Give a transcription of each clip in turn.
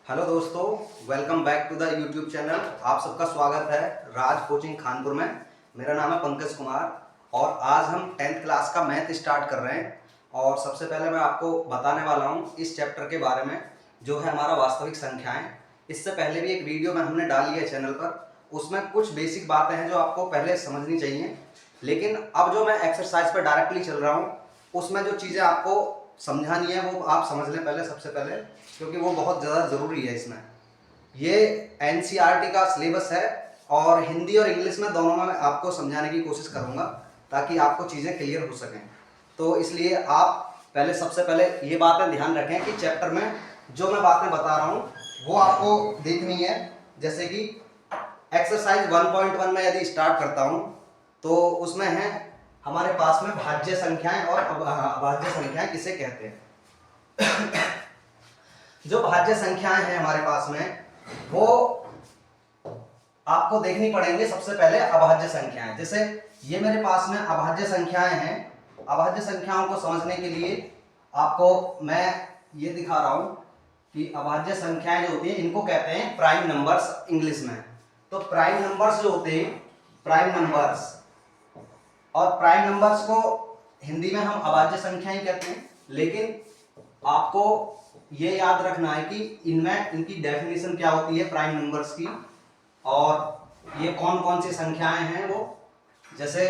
Hello दोस्तों, welcome back to the YouTube channel. आप सबका स्वागत है राज कोचिंग खानपुर में। मेरा नाम है पंकज कुमार और आज हम 10th क्लास का मैथ स्टार्ट कर रहे हैं। और सबसे पहले मैं आपको बताने वाला हूँ इस चैप्टर के बारे में, जो है हमारा वास्तविक संख्याएं। इससे पहले भी एक वीडियो में हमने डाली है चैनल पर, उसमें कुछ बेसिक बातें हैं जो आपको पहले समझनी चाहिए। लेकिन अब जो मैं एक्सरसाइज पर डायरेक्टली चल रहा हूँ, उसमें जो चीज़ें आपको समझानी है वो आप समझ लें पहले, सबसे पहले, क्योंकि वो बहुत ज़्यादा ज़रूरी है। इसमें ये एनसीईआरटी का सिलेबस है और हिंदी और इंग्लिश में दोनों में मैं आपको समझाने की कोशिश करूँगा ताकि आपको चीज़ें क्लियर हो सकें। तो इसलिए आप पहले सबसे पहले ये बातें ध्यान रखें कि चैप्टर में जो मैं बातें बता रहा हूँ वो आपको देखनी है। जैसे कि एक्सरसाइज 1.1 में यदि स्टार्ट करता हूँ तो उसमें है हमारे पास में भाज्य संख्याएं और अभाज्य संख्याएं किसे कहते हैं। जो भाज्य संख्याएं हैं हमारे पास में वो आपको देखनी पड़ेंगे। सबसे पहले अभाज्य संख्याएं, जैसे ये मेरे पास में अभाज्य संख्याएं हैं। अभाज्य संख्याओं को समझने के लिए आपको मैं ये दिखा रहा हूं कि अभाज्य संख्याएं जो होती हैं इनको कहते हैं प्राइम नंबर्स इंग्लिश में। तो प्राइम नंबर्स जो होते हैं, प्राइम नंबर्स, और प्राइम नंबर्स को हिंदी में हम अभाज्य संख्या ही कहते हैं। लेकिन आपको ये याद रखना है कि इनमें इनकी डेफिनेशन क्या होती है प्राइम नंबर्स की, और ये कौन कौन सी संख्याएं हैं वो। जैसे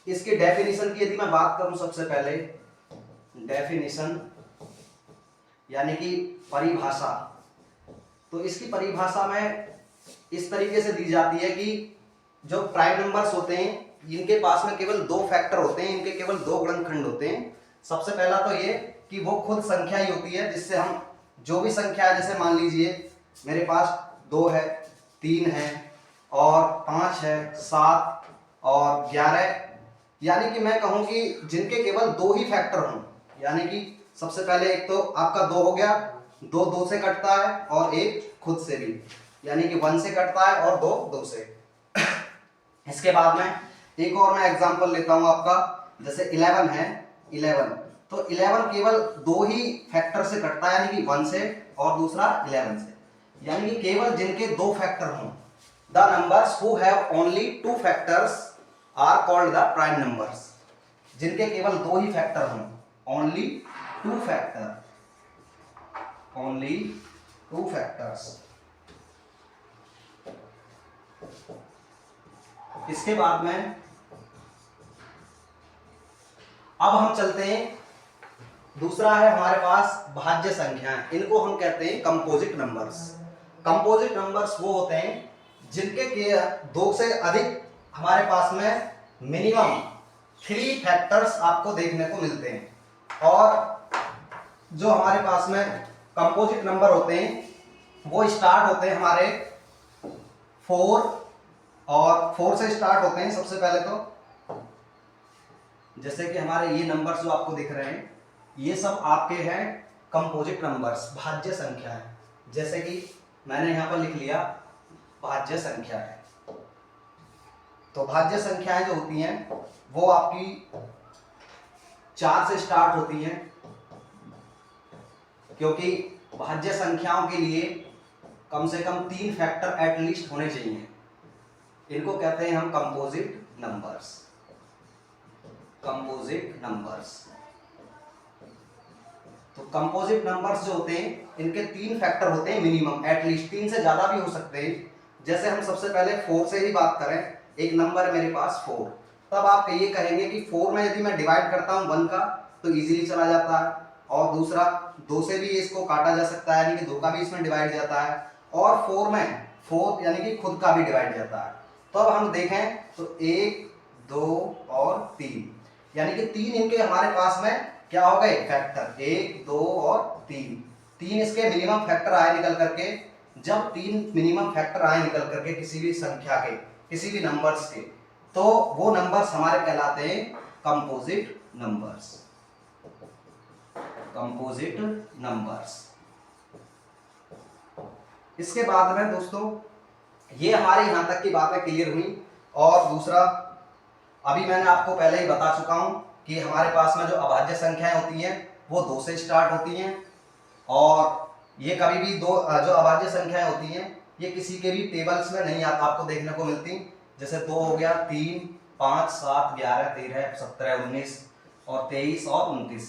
इसकी डेफिनेशन की यदि मैं बात करूं, सबसे पहले डेफिनेशन यानी कि परिभाषा, तो इसकी परिभाषा में इस तरीके से दी जाती है कि जो प्राइम नंबर्स होते हैं इनके पास में केवल दो फैक्टर होते हैं, इनके केवल दो गुणनखंड होते हैं। सबसे पहला तो ये कि वो खुद संख्या ही होती है, जिससे हम जो भी संख्या है, जैसे मान लीजिए मेरे पास 2 है, 3 है और 5 है, 7 और 11, यानी कि मैं कहूं कि जिनके केवल दो ही फैक्टर हों। यानी कि सबसे पहले एक तो आपका 2 हो गया, 2 2 से कटता है और एक खुद से भी, यानी कि 1 से कटता है और 2 2 से। इसके बाद में एक और मैं एग्जांपल लेता हूं आपका, जैसे 11 है, 11 तो 11 केवल दो ही फैक्टर से कटता है, यानी कि 1 से और दूसरा 11 से। यानी कि केवल जिनके दो फैक्टर हों, the numbers who have only 2 factors are called the prime numbers. जिनके केवल दो ही फैक्टर हों, ओनली 2 फैक्टर, ओनली 2 फैक्टर्स। इसके बाद में अब हम चलते हैं, दूसरा है हमारे पास भाज्य संख्याएं। इनको हम कहते हैं कंपोजिट नंबर्स। कंपोजिट नंबर्स वो होते हैं जिनके के दो से अधिक हमारे पास में मिनिमम 3 फैक्टर्स आपको देखने को मिलते हैं। और जो हमारे पास में कंपोजिट नंबर होते हैं वो स्टार्ट होते हैं हमारे 4, और 4 से स्टार्ट होते हैं। सबसे पहले तो जैसे कि हमारे ये नंबर्स जो आपको दिख रहे हैं, ये सब आपके हैं कंपोजिट नंबर्स, भाज्य संख्या है। जैसे कि मैंने यहां पर लिख लिया भाज्य संख्या है। तो भाज्य संख्याएं जो होती हैं वो आपकी 4 से स्टार्ट होती हैं, क्योंकि भाज्य संख्याओं के लिए कम से कम 3 फैक्टर एटलीस्ट होने चाहिए। इनको कहते हैं हम कंपोजिट नंबर्स, कंपोजिट नंबर्स। तो कंपोजिट नंबर्स जो होते हैं इनके 3 फैक्टर होते हैं मिनिमम, एटलीस्ट 3 से ज्यादा भी हो सकते हैं। जैसे हम सबसे पहले 4 से ही बात करें, एक नंबर है मेरे पास 4, तब आप ये कहेंगे कि 4 में यदि मैं डिवाइड करता हूं 1 का तो इजीली चला जाता है, और दूसरा 2 से भी इसको काटा जा सकता है, यानी कि 2 का भी इसमें डिवाइड जाता है, और 4 में 4 यानी कि खुद का भी डिवाइड जाता है। तो अब हम देखें तो 1 2 और 3, यानी कि 3 इनके हमारे पास में क्या हो गए फैक्टर, 1 2 और 3 इसके मिनिमम फैक्टर आए निकल करके। जब 3 मिनिमम फैक्टर आए निकल करके किसी भी संख्या के, किसी भी नंबर्स के, तो वो नंबर्स हमारे कहलाते हैं कंपोजिट नंबर्स, कंपोजिट नंबर्स। इसके बाद में दोस्तों ये हमारे यहां तक की बातें क्लियर हुई। और दूसरा, अभी मैंने आपको पहले ही बता चुका हूं कि हमारे पास में जो अभाज्य संख्याएं होती हैं वो 2 से स्टार्ट होती हैं, और ये कभी भी दो जो अभाज्य संख्याएं होती हैं ये किसी के भी टेबल्स में नहीं आता आपको देखने को मिलती। जैसे 2 हो गया, 3, 5, 7, 11, 13, 17, 19 और 23 और 29।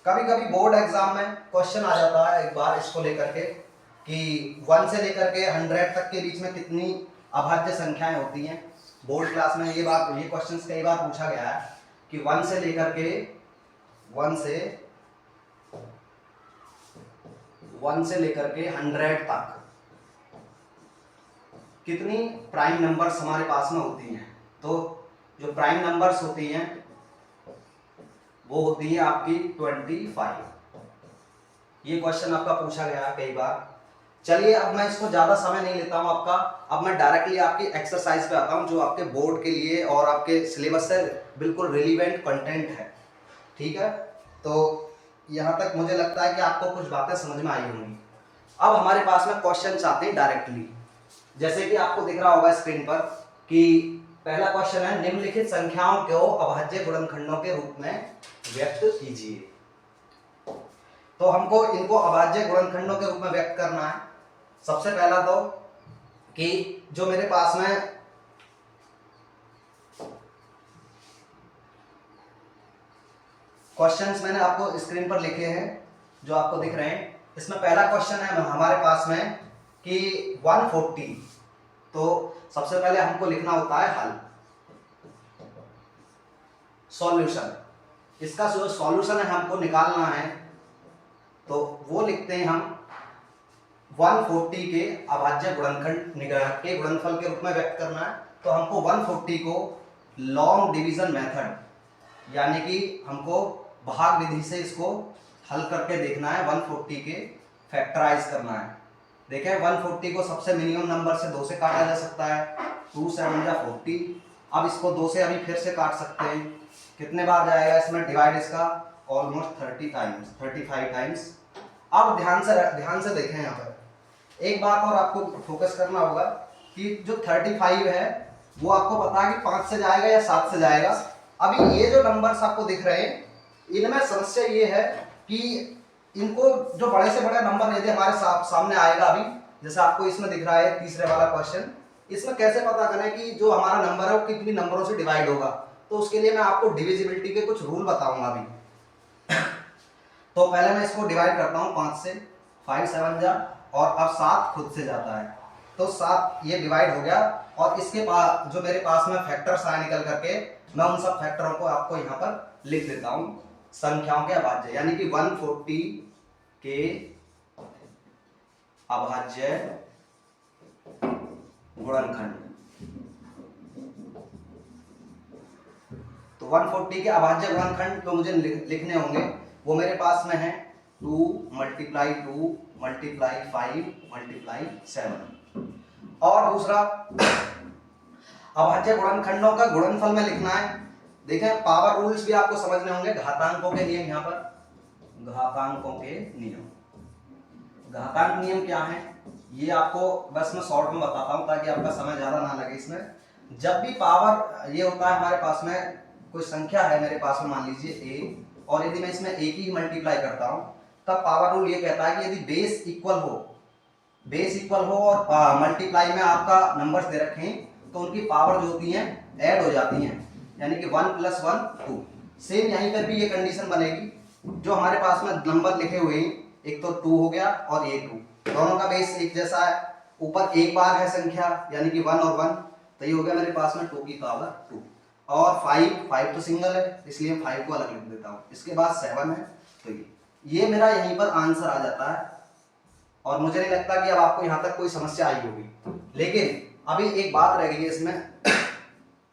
कभी कभी बोर्ड एग्जाम में क्वेश्चन आ जाता है एक बार इसको लेकर के कि 1 से लेकर के 100 तक के बीच में कितनी अभाज्य संख्याएं होती हैं। बोर्ड क्लास में ये क्वेश्चन कई बार पूछा गया है कि 1 से लेकर के 100 तक कितनी प्राइम नंबर्स हमारे पास में होती हैं। तो जो प्राइम नंबर्स होती हैं वो होती है आपकी 25। ये क्वेश्चन आपका पूछा गया कई बार। चलिए अब मैं इसको ज्यादा समय नहीं लेता हूं आपका, अब मैं डायरेक्टली आपकी एक्सरसाइज पे आता हूं जो आपके बोर्ड के लिए और आपके सिलेबस से बिल्कुल रिलीवेंट कंटेंट है। ठीक है, तो यहां तक मुझे लगता है कि आपको कुछ बातें समझ में आई होंगी। अब हमारे पास में क्वेश्चन आते हैं डायरेक्टली, जैसे कि आपको दिख रहा होगा स्क्रीन पर कि पहला क्वेश्चन है निम्नलिखित संख्याओं को अभाज्य गुणनखंडों के रूप में व्यक्त कीजिए। तो हमको इनको अभाज्य गुणनखंडों के रूप में व्यक्त करना है। सबसे पहला तो कि जो मेरे पास में क्वेश्चंस मैंने आपको स्क्रीन पर लिखे हैं जो आपको दिख रहे हैं, इसमें पहला क्वेश्चन है हमारे पास में कि 140। तो सबसे पहले हमको लिखना होता है हल, सॉल्यूशन। इसका जो सॉल्यूशन है हमको निकालना है तो वो लिखते हैं हम 140 के अभाज्य गुणनखंड के गुणनफल के रूप में व्यक्त करना है। तो हमको 140 को लॉन्ग डिवीजन मेथड यानी कि हमको भाग विधि से इसको हल करके देखना है, 140 के फैक्टराइज करना है। देखें 140 को सबसे मिनिमम नंबर से 2 से काटा जा सकता है, 2 7 जा 40। अब इसको 2 से अभी फिर से काट सकते हैं, कितने बार जाएगा इसमें डिवाइड इसका ऑलमोस्ट 35 टाइम्स। अब ध्यान से देखें, यहाँ पर एक बात और आपको फोकस करना होगा कि जो 35 है वो आपको पता है कि 5 से जाएगा या 7 से जाएगा। अभी ये जो नंबर्स आपको दिख रहे हैं इनमें समस्या ये है कि इनको जो बड़े से बड़े नंबर यदि हमारे सामने आएगा, अभी जैसे आपको इसमें दिख रहा है तीसरे वाला क्वेश्चन, इसमें कैसे पता करें कि जो हमारा नंबर है वो कितनी नंबरों से डिवाइड होगा। तो उसके लिए मैं आपको डिविजिबिलिटी के कुछ रूल बताऊंगा अभी। तो पहले मैं इसको डिवाइड करता हूँ 5 से, 5 7 जा, और अब 7 खुद से जाता है तो 7 ये डिवाइड हो गया। और इसके पास जो मेरे पास में फैक्टर्स आए निकल करके, मैं उन सब फैक्टरों को आपको यहाँ पर लिख देता हूँ संख्याओं के अभाज्य, यानी कि 140 के अभाज्य गुणनखंड। तो 140 के अभाज्य गुणनखंड जो मुझे लिखने होंगे वो मेरे पास में है 2 × 2 × 5 × 7। और दूसरा अभाज्य गुणनखंडों का गुणनफल में लिखना है। देखें पावर रूल्स भी आपको समझने होंगे, घातांकों के नियम। यहाँ पर घातांकों के नियम, घातांक नियम क्या है ये आपको बस मैं शॉर्ट में बताता हूँ ताकि आपका समय ज्यादा ना लगे इसमें। जब भी पावर ये होता है हमारे पास में कोई संख्या है मेरे पास में, मान लीजिए a, और यदि मैं इसमें a की मल्टीप्लाई करता हूँ तब पावर रूल ये कहता है कि यदि बेस इक्वल हो और मल्टीप्लाई में आपका नंबर्स दे रखे हैं तो उनकी पावर जो होती हैं ऐड हो जाती हैं, यानी कि 1 + 1 2। सेम यहीं पर भी ये कंडीशन बनेगी, जो हमारे पास में नंबर लिखे हुए हैं एक तो 2 हो गया और ये 2, दोनों का बेस एक जैसा है, ऊपर एक बार है संख्या यानी कि 1 और 1, तो ये हो गया मेरे पास में 2 की पावर 2। और 5 तो सिंगल है इसलिए 5 को अलग लिख देता हूँ। इसके बाद 7 है, तो ये मेरा यहीं पर आंसर आ जाता है। और मुझे नहीं लगता कि अब आपको यहाँ तक कोई समस्या आई होगी। लेकिन अभी एक बात रह गई है इसमें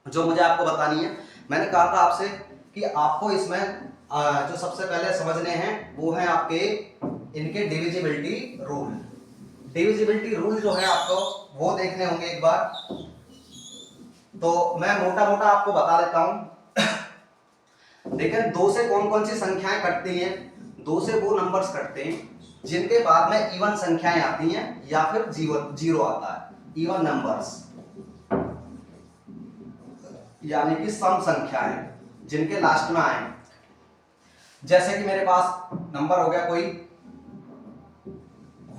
जो मुझे आपको बतानी है। मैंने कहा था आपसे कि आपको इसमें जो सबसे पहले समझने हैं वो है आपके इनके डिविजिबिलिटी रूल। डिविजिबिलिटी रूल जो है आपको वो देखने होंगे एक बार, तो मैं मोटा मोटा आपको बता देता हूं। देखें 2 से कौन कौन सी संख्याएं कटती हैं। 2 से वो नंबर्स कटते हैं जिनके बाद में इवन संख्याएं आती हैं या फिर जीरो आता है, इवन नंबर्स, यानी कि सम संख्याएं जिनके लास्ट में आए। जैसे कि मेरे पास नंबर हो गया कोई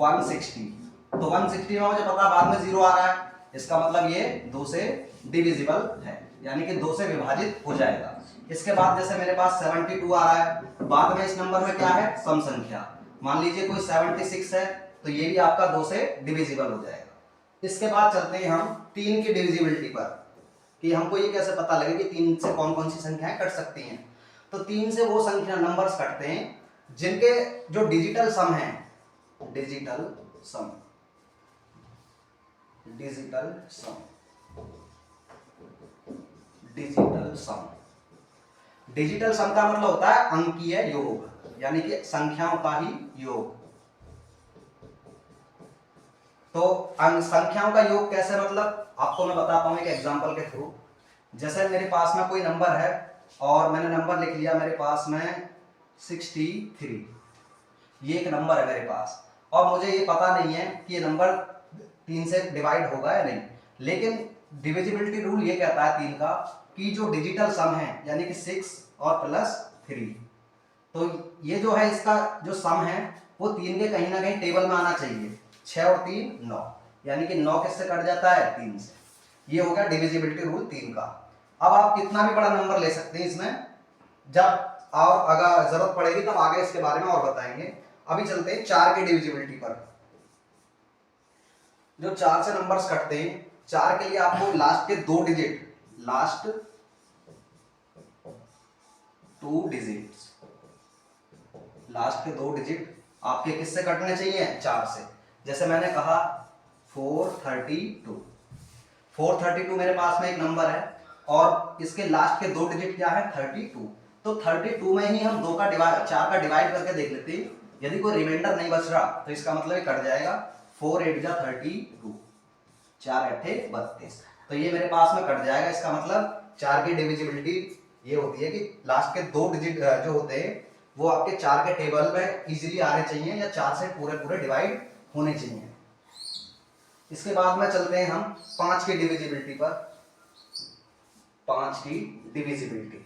160। तो 160 में मुझे पता बाद में 0 आ रहा है, इसका मतलब ये 2 से डिविजिबल है, यानी कि 2 से विभाजित हो जाएगा। इसके बाद जैसे मेरे पास 72 आ रहा है, बाद में इस नंबर में क्या है, सम संख्या, मान लीजिए कोई 76 है, तो ये भी आपका 2 से डिविजिबल हो जाएगा। इसके बाद चलते हैं हम 3 की डिविजिबिलिटी पर, कि हमको ये कैसे पता लगे कि 3 से कौन कौन सी संख्याएं कट सकती हैं। तो 3 से वो संख्या नंबर्स कटते हैं जिनके जो डिजिटल सम है, डिजिटल सम, डिजिटल सम, डिजिटल सम। डिजिटल सम का मतलब होता है अंकीय योग, यानी कि संख्याओं का ही योग। तो संख्याओं का योग कैसे, मतलब आपको मैं बताता हूं एक एग्जांपल के थ्रू। जैसे मेरे पास में कोई नंबर है और मैंने नंबर लिख लिया मेरे पास में 63, ये एक नंबर है मेरे पास, और मुझे ये पता नहीं है कि ये नंबर 3 से डिवाइड होगा या नहीं, लेकिन डिविजिबिलिटी रूल ये कहता है 3 का कि जो डिजिटल सम है यानी कि 6 और प्लस 3, तो ये जो है इसका जो सम है वो 3 के कहीं ना कहीं टेबल में आना चाहिए। 6 और 3 9, यानी कि 9 किससे कट जाता है, 3 से। ये हो गया डिविजिबिलिटी रूल 3 का। अब आप कितना भी बड़ा नंबर ले सकते हैं इसमें, जब और अगर जरूरत पड़ेगी तब आगे इसके बारे में और बताएंगे। अभी चलते हैं 4 की डिविजिबिलिटी पर। जो 4 से नंबर्स कटते हैं, 4 के लिए आपको लास्ट के 2 डिजिट, लास्ट 2 डिजिट्स, लास्ट के 2 डिजिट आपके किससे कटने चाहिए, 4 से। जैसे मैंने कहा 432, 432 मेरे पास में एक नंबर है और इसके लास्ट के 2 डिजिट क्या है, 32। तो 32 में ही हम 2 का डिवाइड, 4 का डिवाइड करके देख लेते हैं, यदि कोई रिमाइंडर नहीं बच रहा तो इसका मतलब ये कट जाएगा। 4 8 जा 32, 4 8 32, तो ये मेरे पास में कट जाएगा। इसका मतलब 4 की डिविजिबिलिटी ये होती है कि लास्ट के 2 डिजिट जो होते हैं वो आपके 4 के टेबल में इजीली आने चाहिए या 4 से पूरे पूरे डिवाइड होने चाहिए। इसके बाद में चलते हैं हम 5 की डिविजिबिलिटी पर। 5 की डिविजिबिलिटी,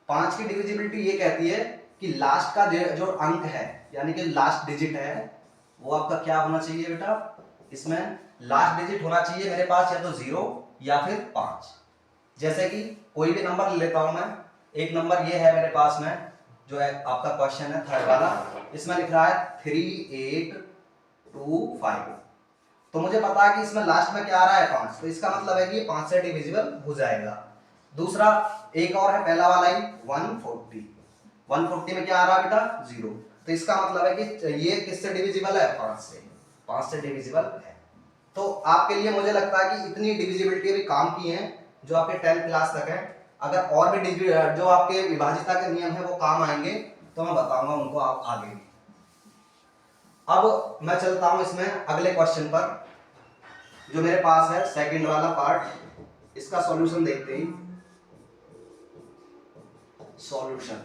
5 की डिविजिबिलिटी ये कहती है कि लास्ट का जो अंक है यानी कि लास्ट डिजिट है वो आपका क्या होना चाहिए बेटा, इसमें लास्ट डिजिट होना चाहिए मेरे पास या तो 0 या फिर 5। जैसे कि कोई भी नंबर ले लेता हूं मैं, एक नंबर ये है मेरे पास में जो है आपका क्वेश्चन है थर्ड वाला, इसमें लिख रहा है 3825, तो मुझे पता है कि इसमें लास्ट में क्या आ रहा है 5, तो इसका मतलब है कि 5 से डिविजिबल हो जाएगा। दूसरा एक और है पहला वाला ही 140, 140 में क्या आ रहा है बेटा 0, तो इसका मतलब है कि ये किससे डिविजिबल है, 5 से डिविजिबल है। तो आपके लिए मुझे लगता है कि इतनी डिविजिबिलिटी भी काम की है जो आपके 10th क्लास तक है। अगर और भी जो आपके विभाजिता के नियम है वो काम आएंगे तो मैं बताऊंगा उनको आप आगे भी। अब मैं चलता हूं इसमें अगले क्वेश्चन पर जो मेरे पास है सेकंड वाला पार्ट, इसका सॉल्यूशन देखते हैं। सॉल्यूशन,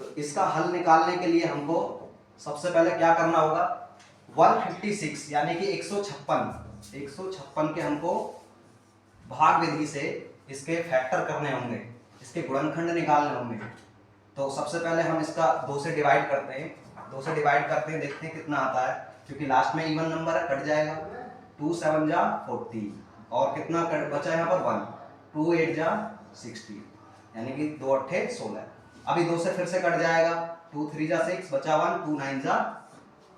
तो इसका हल निकालने के लिए हमको सबसे पहले क्या करना होगा, 156 यानी कि 156 के हमको भाग विधि से इसके फैक्टर करने होंगे, इसके गुणनखंड निकालने होंगे। तो सबसे पहले हम इसका 2 से डिवाइड करते हैं, 2 से डिवाइड करते हैं, देखते हैं कितना आता है, क्योंकि लास्ट में इवन नंबर है, कट जाएगा। 2 7 जा 40 और कितना बचा यहाँ पर 1, 2 8 जा 60 यानी कि 2 8 16। अभी 2 से फिर से कट जाएगा, 2 3 जा 6 बचा 1, 2 9 जा।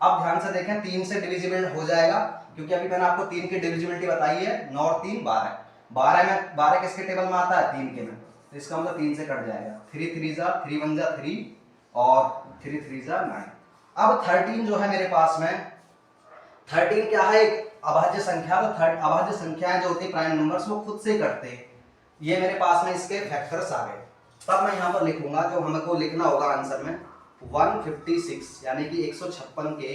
अब ध्यान से देखें 3 से डिविजिबल हो जाएगा, क्योंकि अभी मैंने आपको 3 की डिविजिबिलिटी बताई है, 9 और 3 12, 12 में 12 किसके टेबल में आता है, 3 के में, तो इसका मतलब 3 से कट जाएगा। 3 3 जा 3 1 जा 3 और 3 3 जा 9। अब 13 जो है मेरे पास में, 13 क्या है, एक अभाज्य संख्या। तो अभाज्य संख्याएं जो होती है प्राइम नंबर्स वो खुद से करते हैं, ये मेरे पास में इसके फैक्टर्स आ गए। तब मैं यहाँ पर लिखूंगा जो हमको लिखना होगा आंसर में 156 यानी कि 156 के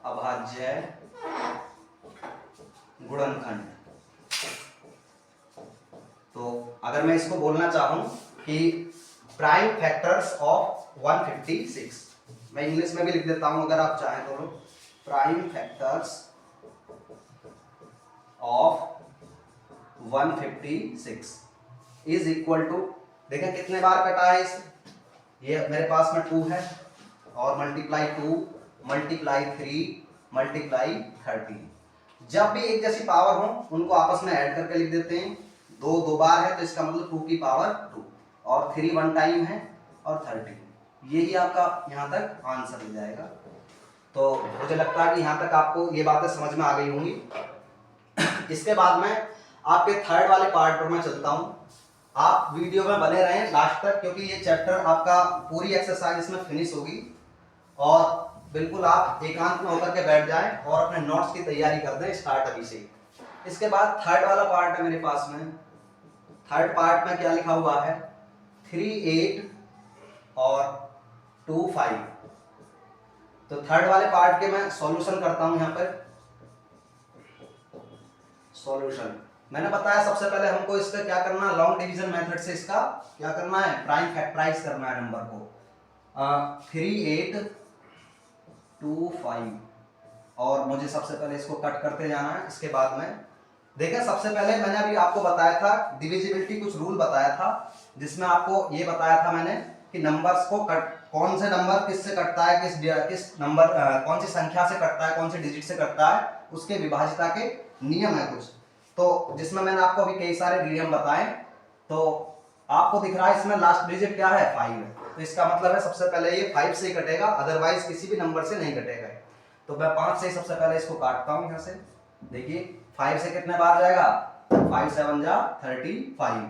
अभाज्य गुणनखंड। तो अगर मैं इसको बोलना चाहूं कि प्राइम फैक्टर्स ऑफ 156, मैं इंग्लिश में भी लिख देता हूं अगर आप चाहें तो, prime factors of 156 is equal to, देखें कितने बार कटा है इस, ये मेरे पास में 2 है और मल्टीप्लाई 2 मल्टीप्लाई 3 मल्टीप्लाई 13। जब भी एक जैसी पावर हो उनको आपस में ऐड करके लिख देते हैं। 2 दो बार है तो इसका मतलब 2 की पावर 2 और 3 वन टाइम है और 13। यही आपका यहाँ तक आंसर हो जाएगा। तो मुझे लगता है कि यहाँ तक आपको ये बातें समझ में आ गई होंगी। इसके बाद में आपके थर्ड वाले पार्ट पर मैं चलता हूँ। आप वीडियो में बने रहें लास्ट तक, क्योंकि ये चैप्टर आपका पूरी एक्सरसाइज इसमें फिनिश होगी और बिल्कुल आप एकांत में होकर के बैठ जाएं और अपने नोट्स की तैयारी कर दें स्टार्ट अभी से। इसके बाद थर्ड वाला पार्ट है मेरे पास में। थर्ड पार्ट में क्या लिखा हुआ है, 3 8 और 2 5। तो थर्ड वाले पार्ट के मैं सॉल्यूशन करता हूं। यहाँ पर सॉल्यूशन मैंने बताया सबसे पहले हमको इसका क्या करना है, लॉन्ग डिवीजन मेथड से इसका क्या करना है, प्राइम फैक्टराइज करना है नंबर को। 3 8 2 5 और मुझे सबसे पहले इसको कट करते जाना है। इसके बाद में देखिए सबसे पहले मैंने अभी आपको बताया था डिविजिबिलिटी, कुछ रूल बताया था जिसमें आपको ये बताया था मैंने कि नंबर्स को कौन से नंबर किससे कटता है, किस नंबर कौन सी संख्या से कटता है, कौन से डिजिट से कटता है, उसके विभाज्यता के नियम है कुछ। तो जिसमें मैंने आपको अभी कई सारे नियम बताए। तो आपको दिख रहा है इसमें लास्ट डिजिट क्या है, 5 है। तो इसका मतलब है सबसे पहले ये 5 से ही कटेगा, अदरवाइज किसी भी नंबर से नहीं कटेगा। तो मैं 5 से सबसे पहले इसको काटता हूँ यहाँ से। देखिए 5 से कितने बार जाएगा, 5 7 जा 35।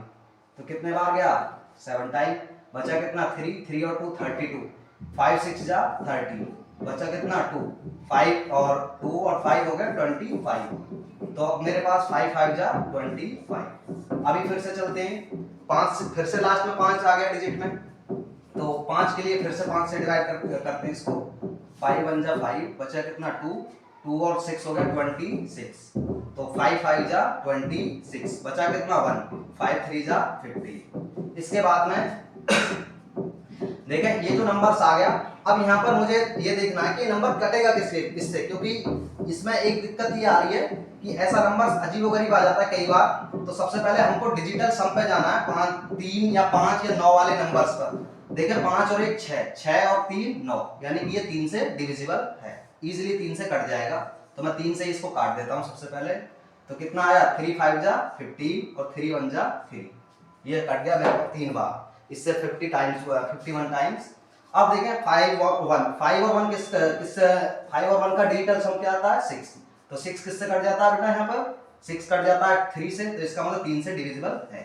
तो कितने बार गया, 7 टाइम। बचा कितना, 3 और 2 32। 5 6 जा 30। बचा कितना, 2। 5 और 2 और 5 हो गया 25। तो अब मेरे पास 5 5 जा 25। अभी फिर से चलते हैं, 5 से फिर से लास्ट में 5 आ गया डिजिट में। तो 5 के लिए फिर से 5 से डिवाइड करते हैं इसको। 5 1 जा 5। बचा कितना, 2 और 6 हो गया 26। तो 5 5 जा 26। बचा कितना, 1। 5 3 जा 50। इसके बाद में देखें ये जो नंबर्स आ गया। अब यहाँ पर मुझे ये देखना है कि नंबर कटेगा किससे, क्योंकि इसमें एक दिक्कत ये आ रही है कि ऐसा नंबर अजीबोगरीब आ जाता है कई बार। तो सबसे पहले हमको डिजिटल सम पे जाना है, 3 या 5 या 9 वाले नंबर्स पर। देखिए 5 और 1 6, 6 और 3 9, यानी कि ये 3 से डिविजिबल है, इजीली 3 से कट जाएगा। तो मैं 3 से इसको काट देता हूँ सबसे पहले। तो कितना आया, 3 5 जा 15 और 3 1 जा 3। ये कट गया मेरे को 3 बार, इससे 51 टाइम्स। अब देखें 5 और 1 5 और 1 का डिजिटल सम क्या आता है, 6। तो 6 किससे कट जाता है बेटा, यहाँ पर 6 कट जाता है 3 से। तो इसका मतलब 3 से डिविजिबल है।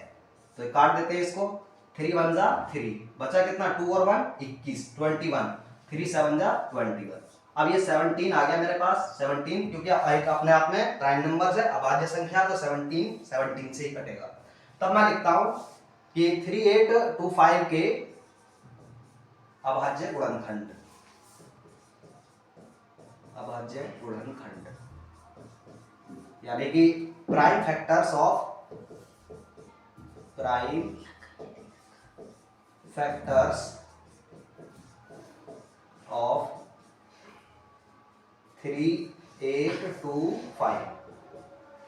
तो काट देते हैं इसको। 3 1 जा 3। बचा कितना, 2 और 1 21 21। 3 7 जा 21। अब ये 17 आ गया मेरे पास। 17 क्योंकि एक अपने आप में प्राइम नंबर है, अभाज्य संख्या, तो 17 से ही कटेगा। तब मैं लिखता हूं कि 3 8 2 5 के अभाज्य गुणनखंड, यानी कि प्राइम फैक्टर्स ऑफ 3 8 2 5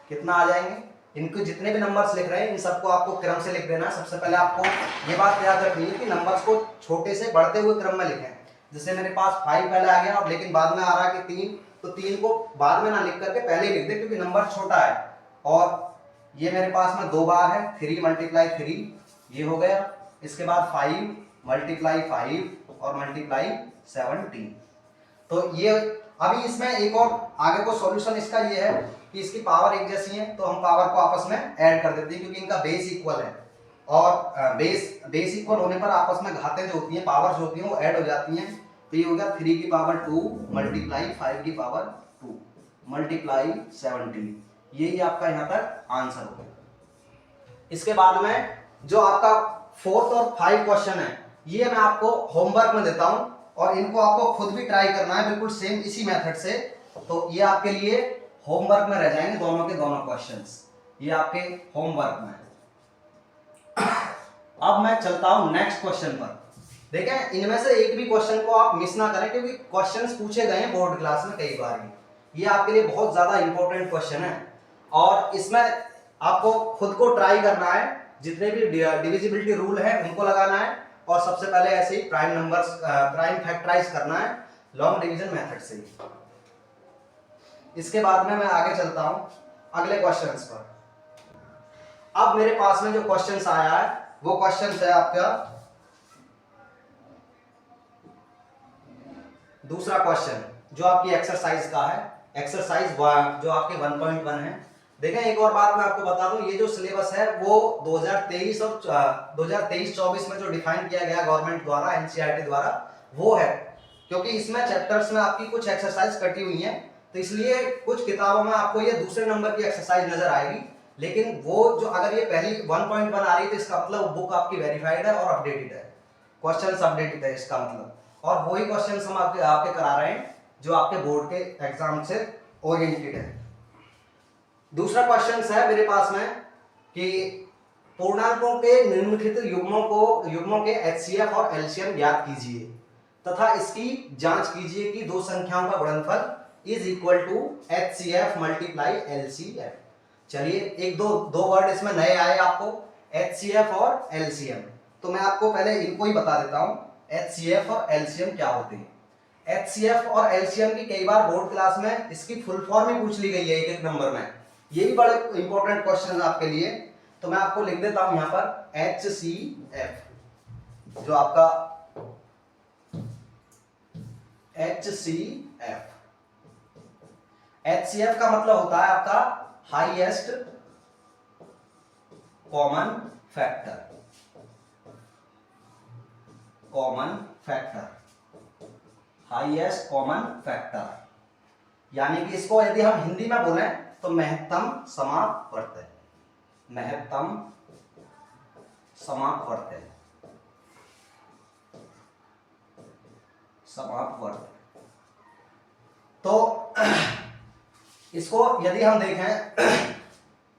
कितना आ जाएंगे। इनको जितने भी नंबर्स लिख रहे हैं इन सबको आपको क्रम से लिख देना है। सबसे पहले आपको ये बात याद रखनी है कि नंबर्स को छोटे से बढ़ते हुए क्रम में लिखें। जैसे मेरे पास 5 पहले आ गया, लेकिन बाद में आ रहा है कि 3, तो 3 को बाद में ना लिख करके पहले लिख दे, क्योंकि नंबर छोटा है। और ये मेरे पास में 2 बार है, 3 मल्टीप्लाई 3 ये हो गया। इसके बाद 5 मल्टीप्लाई 5 और मल्टीप्लाई 17। तो ये अभी इसमें एक और आगे को सॉल्यूशन इसका ये है कि इसकी पावर एक जैसी है, तो हम पावर को आपस में ऐड कर देते हैं, क्योंकि इनका बेस इक्वल है। और बेस इक्वल होने पर आपस में घातें जो होती हैं, पावर जो होती हैं, वो ऐड हो जाती हैं। तो ये हो गया 3 की पावर 2 मल्टीप्लाई 5 की पावर 2 मल्टीप्लाई 17। यही आपका यहाँ तक आंसर हो गया। इसके बाद में जो आपका 4th और 5 क्वेश्चन है, ये मैं आपको होमवर्क में देता हूं और इनको आपको खुद भी ट्राई करना है, बिल्कुल सेम इसी मेथड से। तो ये आपके लिए होमवर्क में रह जाएंगे, दोनों के दोनों क्वेश्चंस, ये आपके होमवर्क में। अब मैं चलता हूं नेक्स्ट क्वेश्चन पर। देखें इनमें से एक भी क्वेश्चन को आप मिस ना करें, क्योंकि क्वेश्चंस पूछे गए हैं बोर्ड क्लास में कई बार। ये आपके लिए बहुत ज्यादा इंपॉर्टेंट क्वेश्चन है और इसमें आपको खुद को ट्राई करना है। जितने भी डिविजिबिलिटी रूल है उनको लगाना है और सबसे पहले ऐसे ही प्राइम नंबर्स प्राइम फैक्टराइज करना है लॉन्ग डिवीजन मेथड से ही। इसके बाद में मैं आगे चलता हूं अगले क्वेश्चंस पर। अब मेरे पास में जो क्वेश्चंस आया है वो क्वेश्चंस है आपका दूसरा क्वेश्चन जो आपकी एक्सरसाइज का है, एक्सरसाइज जो आपके 1.1 है। देखें एक और बात मैं आपको बता दूं, ये जो सिलेबस है वो 2023 और 2023-24 में जो डिफाइन किया गया गवर्नमेंट द्वारा, एनसीईआरटी द्वारा, वो है। क्योंकि इसमें चैप्टर्स में आपकी कुछ एक्सरसाइज कटी हुई हैं, तो इसलिए कुछ किताबों में आपको ये दूसरे नंबर की एक्सरसाइज नजर आएगी, लेकिन वो जो अगर ये पहली 1.1 आ रही है तो इसका मतलब बुक आपकी वेरीफाइड है और अपडेटेड है, क्वेश्चंस अपडेटेड है इसका मतलब। और वही क्वेश्चंस हम आपके करा रहे हैं जो आपके बोर्ड के एग्जाम से ओरिएंटेड है। दूसरा क्वेश्चन है मेरे पास में कि पूर्णांकों के निम्नलिखित युग्मों के एचसीएफ और एलसीएम ज्ञात कीजिए तथा इसकी जांच कीजिए कि दो संख्याओं का गुणनफल is equal to HCF multiply LCM. चलिए एक दो वर्ड इसमें नए आए आपको, एचसीएफ और एलसीएम, तो मैं आपको पहले इनको ही बता देता हूं एचसीएफ और एलसीएम क्या होते हैं। एचसीएफ और एलसीएम की कई बार बोर्ड क्लास में इसकी फुल फॉर्म ही पूछ ली गई है एक नंबर में, ये भी बड़े इंपॉर्टेंट क्वेश्चन है आपके लिए, तो मैं आपको लिख देता हूं यहां पर एचसीएफ, जो आपका एचसीएफ, एचसीएफ का मतलब होता है आपका highest common factor, common factor, highest common factor, यानी कि इसको यदि हम हिंदी में बोले तो महत्तम समापवर्त, महत्तम समापवर्त, समापवर्त। तो इसको यदि हम देखें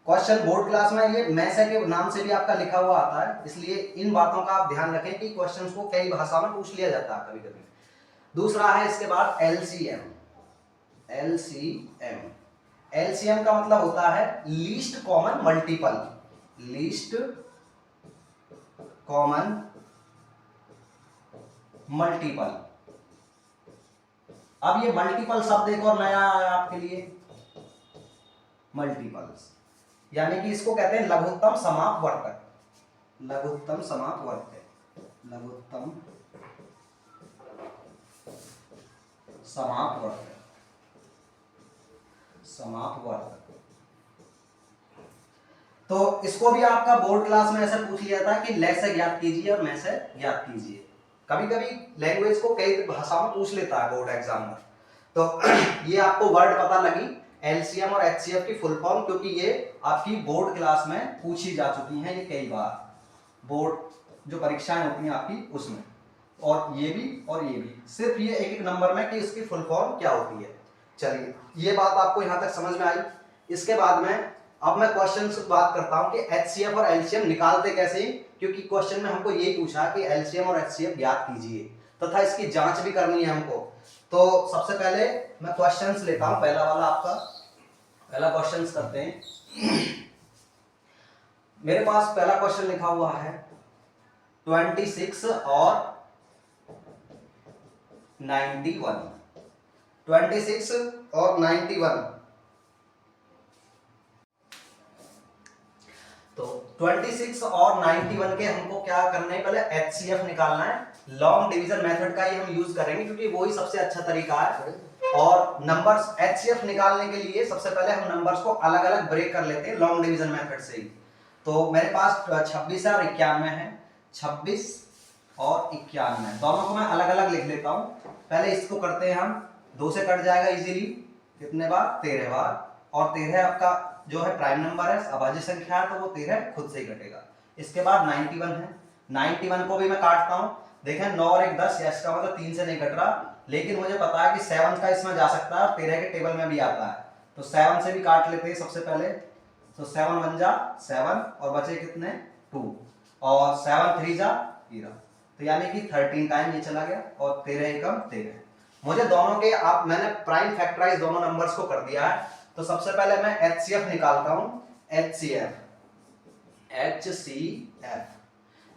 क्वेश्चन बोर्ड क्लास में ये मैसे के नाम से भी आपका लिखा हुआ आता है, इसलिए इन बातों का आप ध्यान रखें कि क्वेश्चंस को कई भाषा में पूछ लिया जाता है कभी कभी। दूसरा है इसके बाद एलसीएम, एलसीएम, एलसीएम का मतलब होता है least common multiple, least common multiple. अब ये मल्टीपल शब्द एक और नया आया आपके लिए, मल्टीपल्स, यानी कि इसको कहते हैं लघुत्तम समापवर्तक, लघुत्तम समापवर्तक, लघुत्तम समापवर्तक, समापवर्तक। तो इसको भी आपका बोर्ड क्लास में ऐसा पूछ लिया था कि ले से ज्ञात कीजिए और मैं से ज्ञात कीजिए। कभी कभी लैंग्वेज को कई भाषा में पूछ लेता है बोर्ड एग्जाम में, तो ये आपको वर्ड पता लगी एलसीएम और एचसीएफ की फुल फॉर्म, क्योंकि ये आपकी बोर्ड क्लास में पूछी जा चुकी हैं ये कई बार, बोर्ड जो परीक्षाएं होती हैं आपकी उसमें, और ये भी सिर्फ ये एक नंबर में कि इसकी फुल फॉर्म क्या होती है। चलिए ये बात आपको यहां तक समझ में आई। इसके बाद में अब मैं क्वेश्चन से बात करता हूं कि एचसीएफ और एलसीएम निकालते कैसे, क्योंकि क्वेश्चन में हमको ये पूछा कि एलसीएम और एचसीएफ ज्ञात कीजिए तथा इसकी जांच भी करनी है हमको। तो सबसे पहले मैं क्वेश्चंस लेता हूं, पहला वाला आपका पहला क्वेश्चंस करते हैं। मेरे पास पहला क्वेश्चन लिखा हुआ है 26 और 91, 26 और 91। तो 26 और 91 के हमको क्या करना है, पहले एचसीएफ निकालना है। लॉन्ग डिवीजन मेथड का ही हम यूज करेंगे क्योंकि वो ही सबसे अच्छा तरीका है। और नंबर्स एचसीएफ निकालने के लिए सबसे पहले हम नंबर्स को अलग अलग ब्रेक कर लेते हैं लॉन्ग डिवीजन मेथड से ही। तो मेरे पास 26 और 91 है, 26 और 91 दोनों को मैं अलग अलग लिख लेता हूं। पहले इसको करते हैं हम, 2 से कट जाएगा इजीली, कितने बार, 13 बार, और 13 आपका जो है प्राइम नंबर है, अभाज्य संख्या है, तो वो 13 खुद से ही कटेगा। इसके बाद 91 है, 91 को भी मैं काटता हूं। देखें 9 और 1 10, इसका मतलब 3 से नहीं कट रहा, लेकिन मुझे पता है कि 7 का इसमें जा सकता है और 13 के टेबल में भी आता है, तो 7 से भी काट लेते हैं सबसे पहले। तो 7 1 जा 7 और बचे कितने 2, और 7 3 जा 13, तो यानी कि 13 टाइम ये चला गया, और 13 एकम 13। मुझे दोनों के मैंने प्राइम फैक्टराइज दोनों नंबर्स को कर दिया है। तो सबसे पहले मैं एचसीएफ निकालता हूं,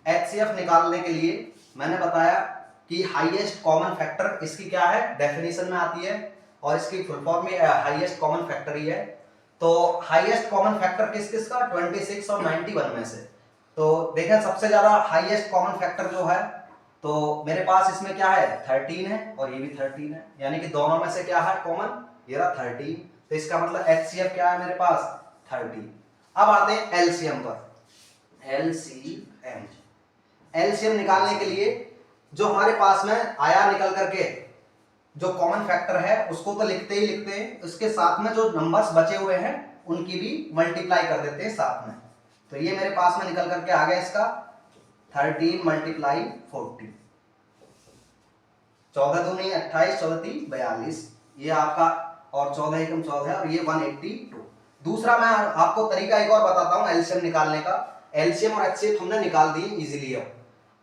एचसीएफ निकालने के लिए मैंने बताया कि हाईएस्ट कॉमन फैक्टर इसकी क्या है, डेफिनेशन में आती है और इसकी फुल फॉर्म में हाईएस्ट कॉमन फैक्टर ही है। तो हाईएस्ट कॉमन फैक्टर किस किस का, 26 और 91 में से। तो देखें सबसे ज्यादा हाईएस्ट कॉमन फैक्टर जो है, तो मेरे पास इसमें क्या है 13 है और ये भी 13 है, यानी कि दोनों में से क्या है कॉमन, ये रहा 13। तो इसका मतलब HCF क्या है मेरे पास 13। अब आते हैं एलसीएम पर। एलसीएम निकालने के लिए जो हमारे पास में आया निकल करके जो कॉमन फैक्टर है उसको तो लिखते ही लिखते हैं, उसके साथ में जो नंबर्स बचे हुए हैं उनकी भी मल्टीप्लाई कर देते हैं साथ में। तो ये मेरे पास में निकल करके आ गया इसका 13 मल्टीप्लाई 40, 14 दूनी 28, 14 तीन 42, ये आपका, और 14 एकम 14 और ये 182। दूसरा मैं आपको तरीका एक और बताता हूं एलसीएम निकालने का। एलसीएम और एचसीएफ हमने निकाल दी इजीली अब,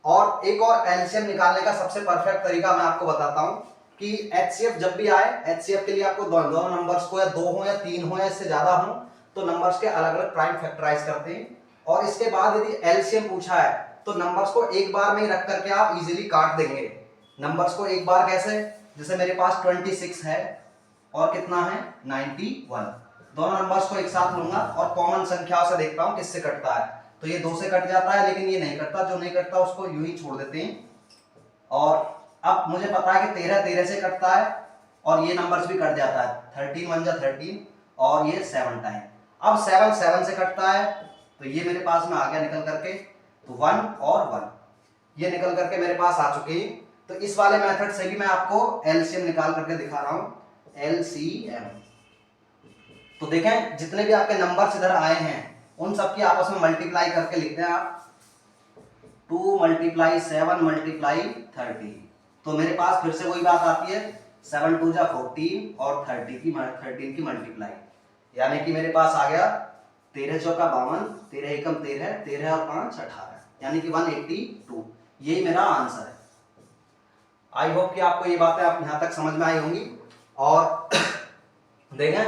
और एक और एलसीएम निकालने का सबसे परफेक्ट तरीका मैं आपको बताता हूं कि एचसीएफ जब भी आए, एचसीएफ के लिए आपको दोनों नंबर्स को या 2 हो या 3 हो या इससे ज्यादा हो तो नंबर्स के अलग अलग प्राइम फैक्टराइज करते हैं, और इसके बाद यदि एलसीएम पूछा है तो नंबर्स को एक बार में ही रख करके आप इजीली काट देंगे। नंबर्स को एक बार कैसे, जैसे मेरे पास 26 है और कितना है 91, दोनों नंबर्स को एक साथ लूंगा और कॉमन संख्याओं से देखता हूं किससे कटता है। तो ये 2 से कट जाता है, लेकिन ये नहीं कटता, जो नहीं कटता उसको यूं ही छोड़ देते हैं। और अब मुझे पता है कि 13 13 से कटता है और ये नंबर्स भी कट जाता है, 13 1 जा 13 और ये 7 टाइम। अब 7 7 से कटता है, तो ये मेरे पास में आ गया निकल करके, तो 1 और 1 ये निकल करके मेरे पास आ चुके हैं। तो इस वाले मेथड से भी मैं आपको एलसीएम निकाल करके दिखा रहा हूं, एलसीएम। तो देखें जितने भी आपके नंबर्स इधर आए हैं उन सबकी आपस में मल्टीप्लाई करके लिखते हैं आप, 2 मल्टीप्लाई 7 मल्टीप्लाई 30। तो मेरे पास फिर से वही बात आती है, 7 2 जा 14 और 13 की मल्टीप्लाई, यानी कि मेरे पास आ गया 13 चौका 52, 13 एकम 13, 13 और 5 18, यानी कि 182। यही मेरा आंसर है। आई होप कि आपको ये बातें आप यहाँ तक समझ में आई होंगी। और देखें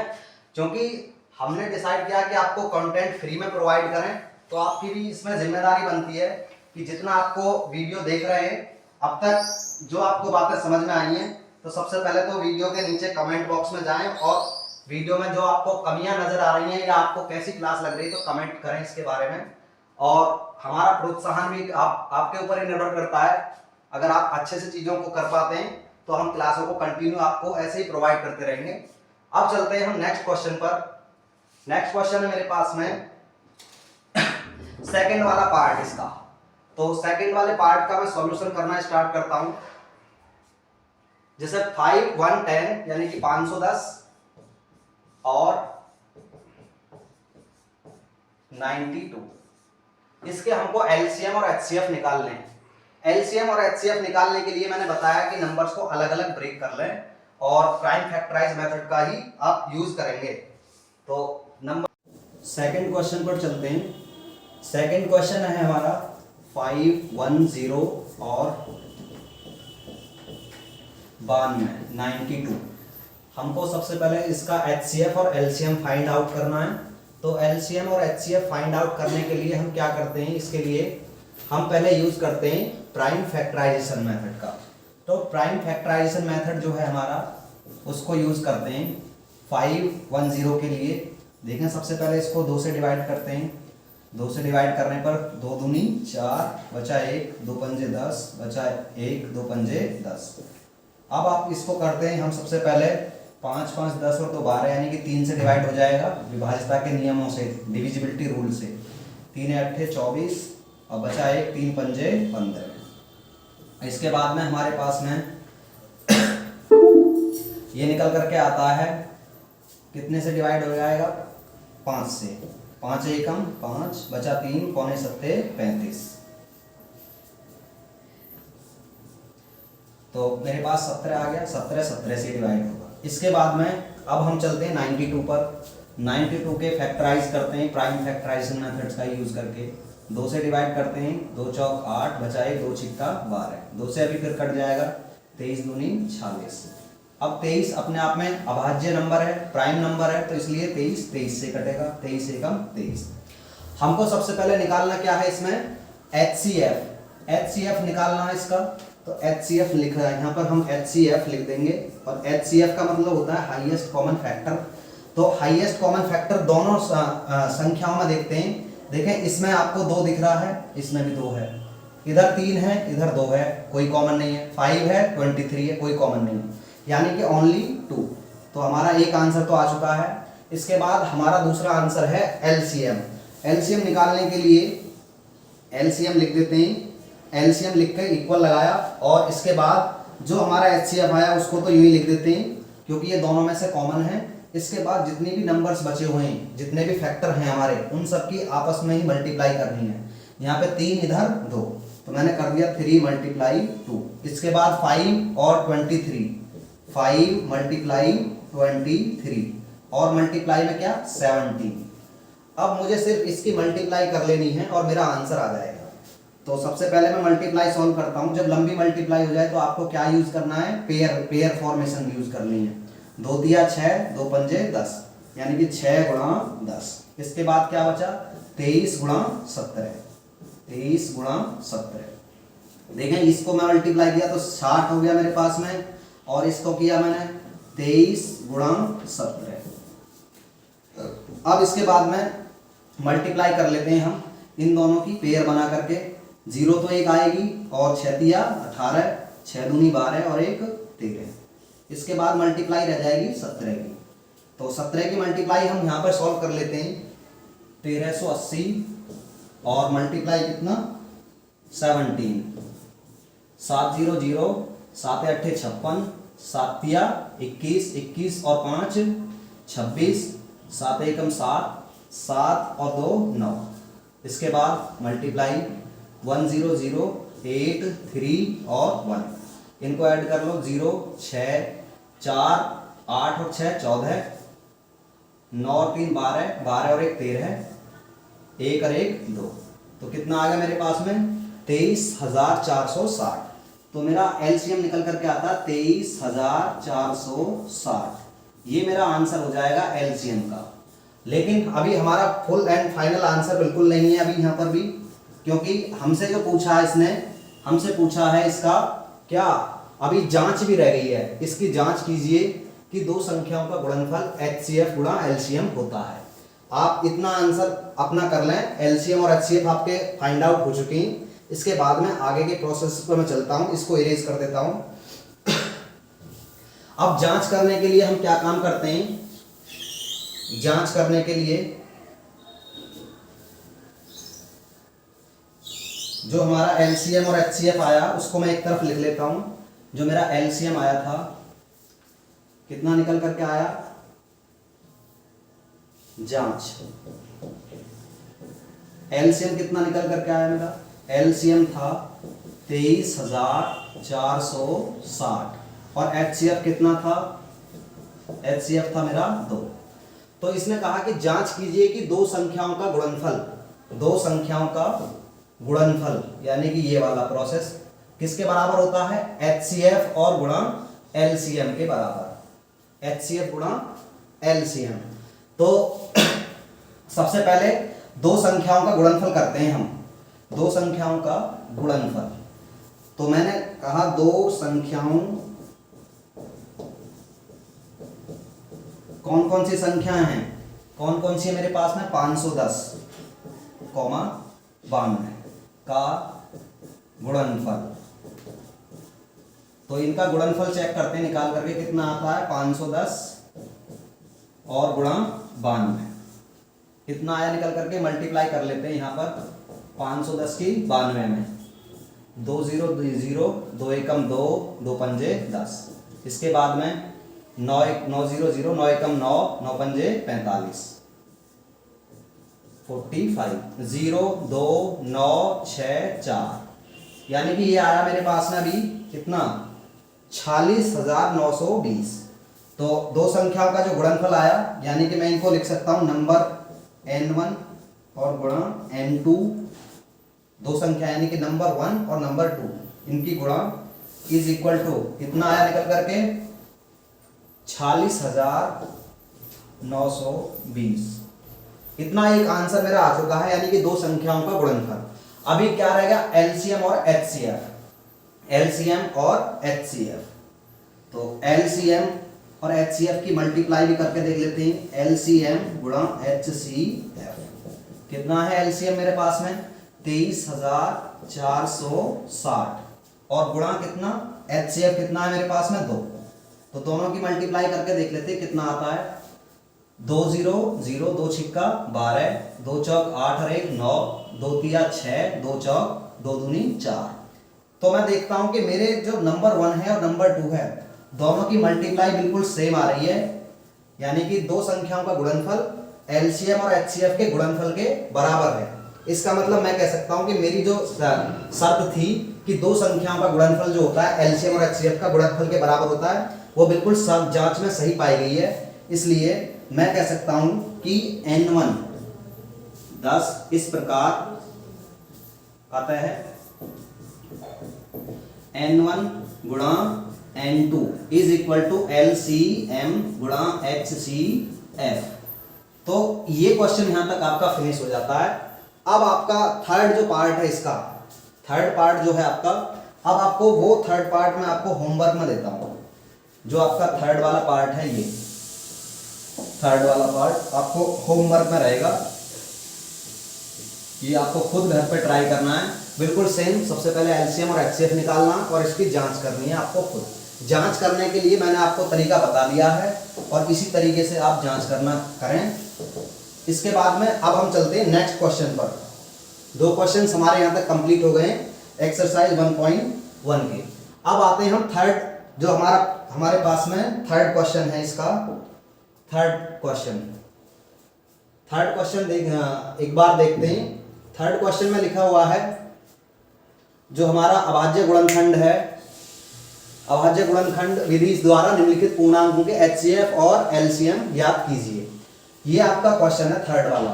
क्योंकि हमने डिसाइड किया कि आपको कंटेंट फ्री में प्रोवाइड करें, तो आपकी भी इसमें जिम्मेदारी बनती है कि जितना आपको वीडियो देख रहे हैं अब तक जो आपको बातें समझ में आई हैं, तो सबसे पहले तो वीडियो के नीचे कमेंट बॉक्स में जाएं और वीडियो में जो आपको कमियां नजर आ रही हैं या आपको कैसी क्लास लग रही है तो कमेंट करें इसके बारे में। और हमारा प्रोत्साहन भी आपके ऊपर ही निर्भर करता है। अगर आप अच्छे से चीज़ों को कर पाते हैं तो हम क्लासों को कंटिन्यू आपको ऐसे ही प्रोवाइड करते रहेंगे। अब चलते हैं हम नेक्स्ट क्वेश्चन पर। नेक्स्ट क्वेश्चन है मेरे पास में सेकंड वाला पार्ट इसका। तो सेकंड वाले पार्ट का मैं सॉल्यूशन करना स्टार्ट करता हूं। जैसे 5 1 10 यानी कि 510 और 92, इसके हमको एलसीएम और एचसीएफ निकालने हैं। एलसीएम और एचसीएफ निकालने के लिए मैंने बताया कि नंबर्स को अलग अलग ब्रेक कर लें और प्राइम फैक्टराइज मेथड का ही आप यूज करेंगे। तो नंबर सेकंड क्वेश्चन पर चलते हैं। सेकंड क्वेश्चन है हमारा 510 और 92। हमको सबसे पहले इसका एचसीएफ और एलसीएम फाइंड आउट करना है। तो एलसीएम और एचसीएफ फाइंड आउट करने के लिए हम क्या करते हैं, इसके लिए हम पहले यूज करते हैं प्राइम फैक्टराइजेशन मेथड का। तो प्राइम फैक्टराइजेशन मेथड जो है हमारा उसको यूज करते हैं 510 के लिए। देखें सबसे पहले इसको 2 से डिवाइड करते हैं। 2 से डिवाइड करने पर 2 दूनी 4 बचा 1, 2 पंजे 10 बचा 1, 2 पंजे 10। अब आप इसको करते हैं हम सबसे पहले 5 5 10 और 2 12 यानी कि 3 से डिवाइड हो जाएगा विभाज्यता के नियमों से, डिविजिबिलिटी रूल से। 3 8 24 और बचा 1, 3 पंजे 15। इसके बाद में हमारे पास में ये निकल करके आता है, कितने से डिवाइड हो जाएगा 5 से। 5 एकम 5 बचा 3 पौने 7 35। तो मेरे पास 17 आ गया, 17 17 से डिवाइड होगा। इसके बाद में अब हम चलते हैं 92 पर। 92 के फैक्टराइज करते हैं प्राइम फैक्टराइजेशन मेथड्स का यूज करके। 2 से डिवाइड करते हैं, 2 चौक 8 बचा 1, 2 छिक्का 12। 2 से अभी फिर कट जाएगा, 23 दूनी 46। अब 23 अपने आप में अभाज्य नंबर है, प्राइम नंबर है, तो इसलिए 23 23 से कटेगा, 23 एकम 23। हमको सबसे पहले निकालना क्या है इसमें, HCF। HCF निकालना है इसका, तो HCF लिख रहा है यहाँ पर, हम HCF लिख देंगे। और HCF का मतलब होता है हाईएस्ट कॉमन फैक्टर। तो हाईएस्ट कॉमन फैक्टर दोनों संख्याओं में देखते हैं। देखें इसमें आपको 2 दिख रहा है, इसमें भी 2 है, इधर 3 है, इधर 2 है, कोई कॉमन नहीं है। 5 है, 23 है, कोई कॉमन नहीं है, यानी कि ओनली 2। तो हमारा एक आंसर तो आ चुका है। इसके बाद हमारा दूसरा आंसर है LCM। LCM निकालने के लिए LCM लिख देते हैं। LCM लिख कर इक्वल लगाया, और इसके बाद जो हमारा HCF आया उसको तो यूं ही लिख देते हैं क्योंकि ये दोनों में से कॉमन है। इसके बाद जितनी भी नंबर्स बचे हुए हैं, जितने भी फैक्टर हैं हमारे, उन सब की आपस में ही मल्टीप्लाई करनी है। यहाँ पे 3, इधर 2, तो मैंने कर दिया 3 × 2। इसके बाद 5 और 23, 5 × 23, और मल्टीप्लाई में क्या 17। अब मुझे सिर्फ इसकी मल्टीप्लाई कर लेनी है और मेरा आंसर आ जाएगा। तो सबसे पहले मैं मल्टीप्लाई सॉल्व करता हूँ। जब लंबी मल्टीप्लाई हो जाए तो आपको क्या यूज करना है, पेयर फॉर्मेशन यूज करनी है। 2 तिया 6, 2 पंजे 10, यानी कि 6 × 10। इसके बाद क्या बचा, 23 × 17, 23 × 17। देखें इसको मैं मल्टीप्लाई किया तो 60 हो गया मेरे पास में, और इसको किया मैंने 23 × 17। अब इसके बाद में मल्टीप्लाई कर लेते हैं हम इन दोनों की पेयर बना करके। 0 तो 1 आएगी, और 6 तिया 18, 6 दूनी 12 और 1 13। इसके बाद मल्टीप्लाई रह जाएगी 17 की। तो 17 की मल्टीप्लाई हम यहाँ पर सॉल्व कर लेते हैं। 1380 और मल्टीप्लाई कितना 17, 700, 7 8 56, 7 तिया 21, 21 और 5 26, 7 1 7, 7 और 2 9। इसके बाद मल्टीप्लाई 1 0 0, 8 3 और 1, इनको ऐड कर लो। 0 6 4 8 और 6 14, 9 और 3 12, 12 और 1 13, 1 और 1 2। तो कितना आ गया मेरे पास में 23,460। तो मेरा LCM निकल करके आता 23,460। ये मेरा आंसर हो जाएगा LCM का। लेकिन अभी हमारा फुल एंड फाइनल आंसर बिल्कुल नहीं है अभी यहाँ पर भी, क्योंकि हमसे जो पूछा है इसने, हमसे पूछा है इसका क्या, अभी जांच भी रह गई है। इसकी जांच कीजिए कि 2 संख्याओं का गुणनफल HCF × LCM होता है। आप इतना आंसर अपना कर लें। LCM और HCF आपके फाइंड आउट हो चुकी हैं। इसके बाद में आगे के प्रोसेस पर मैं चलता हूं, इसको इरेज कर देता हूं। अब जांच करने के लिए हम क्या काम करते हैं, जांच करने के लिए जो हमारा LCM और HCF आया उसको मैं एक तरफ लिख लेता हूं। जो मेरा LCM आया था कितना निकल करके आया, जांच LCM कितना निकल करके आया मेरा, LCM था 23,460 और HCF कितना था, HCF था मेरा 2। तो इसने कहा कि जांच कीजिए कि 2 संख्याओं का गुणनफल, 2 संख्याओं का गुणनफल यानी कि ये वाला प्रोसेस किसके बराबर होता है, HCF और गुणा LCM के बराबर, HCF गुणा LCM। तो सबसे पहले 2 संख्याओं का गुणनफल करते हैं हम, 2 संख्याओं का गुणनफल। तो मैंने कहा 2 संख्याओं, कौन कौन सी संख्याएं हैं, कौन कौन सी है मेरे पास में, 510, 92 का गुणनफल। तो इनका गुणनफल चेक करते हैं निकाल करके, कितना आता है 510 और गुणा 92 कितना आया निकल करके, मल्टीप्लाई कर लेते हैं यहाँ पर 510 की 92 में, 2 0 2 0, 2 एकम 2, 2 पंजे 10। इसके बाद में 9 0 0, 9 एकम 9, 9 पंजे 45, 45, 0 2 9 6 4, यानी कि ये आया मेरे पास में अभी कितना 46,920। तो 2 संख्याओं का जो गुणनफल आया, यानी कि मैं इनको लिख सकता हूं नंबर n1 और गुणा n2, 2 संख्या यानी कि नंबर 1 और नंबर 2, इनकी गुणा इज इक्वल टू कितना आया निकल करके 46,920। इतना एक आंसर मेरा आ चुका है, यानी कि 2 संख्याओं का गुणनफल। अभी क्या रहेगा, एलसीएम और एचसीएफ, एलसीएम और एचसीएफ। तो एलसीएम और एचसीएफ की मल्टीप्लाई भी करके देख लेते हैं, एलसीएम गुणा एचसीएफ। कितना है एलसीएम मेरे पास में 23,460 और गुणा कितना, एचसीएफ कितना है मेरे पास में 2। तो दोनों की मल्टीप्लाई करके देख लेते हैं कितना आता है, 2 0 0, 2 छिक्का 12, 2 चौक 8 और 1 9, 2 तिया 6, 2 चौक 2 दूनी 4। तो मैं देखता हूं कि मेरे जो नंबर 1 है और नंबर 2 है दोनों की मल्टीप्लाई बिल्कुल सेम आ रही है, यानी कि दो संख्याओं का गुणनफल एलसीएम और एचसीएफ के गुणनफल के बराबर है। इसका मतलब मैं कह सकता हूं कि मेरी जो शर्त थी कि दो संख्याओं का गुणनफल जो होता है एलसीएम और एचसीएफ का गुणनफल के बराबर होता है, वो बिल्कुल सब जांच में सही पाई गई है। इसलिए मैं कह सकता हूं कि n1 10 इस प्रकार आता है, n1 गुणा n2 is equal to LCM गुणा HCF। तो ये क्वेश्चन यहां तक आपका फिनिश हो जाता है। अब आपका थर्ड जो पार्ट है, इसका थर्ड पार्ट जो है आपका, अब आपको वो थर्ड पार्ट में आपको होमवर्क में देता हूं। जो आपका थर्ड वाला पार्ट है, ये थर्ड वाला पार्ट आपको होमवर्क में रहेगा, ये आपको खुद घर पे ट्राई करना है, बिल्कुल सेम। सबसे पहले एलसीएम और एचसीएफ निकालना और इसकी जांच करनी है आपको खुद। जांच करने के लिए मैंने आपको तरीका बता दिया है और इसी तरीके से आप जांच करना करें। इसके बाद में अब हम चलते हैं नेक्स्ट क्वेश्चन पर। दो क्वेश्चन हमारे यहाँ तक कंप्लीट हो गए एक्सरसाइज 1.1 के। अब आते हैं हम थर्ड, जो हमारे पास में थर्ड क्वेश्चन है, इसका थर्ड क्वेश्चन एक बार देखते हैं। थर्ड क्वेश्चन में लिखा हुआ है, जो हमारा अभाज्य गुणनखंड है, अभाज्य गुणनखंड विधि द्वारा निम्नलिखित पूर्णांकों के एचसीएफ और एलसीएम ज्ञात कीजिए। ये आपका क्वेश्चन है थर्ड वाला।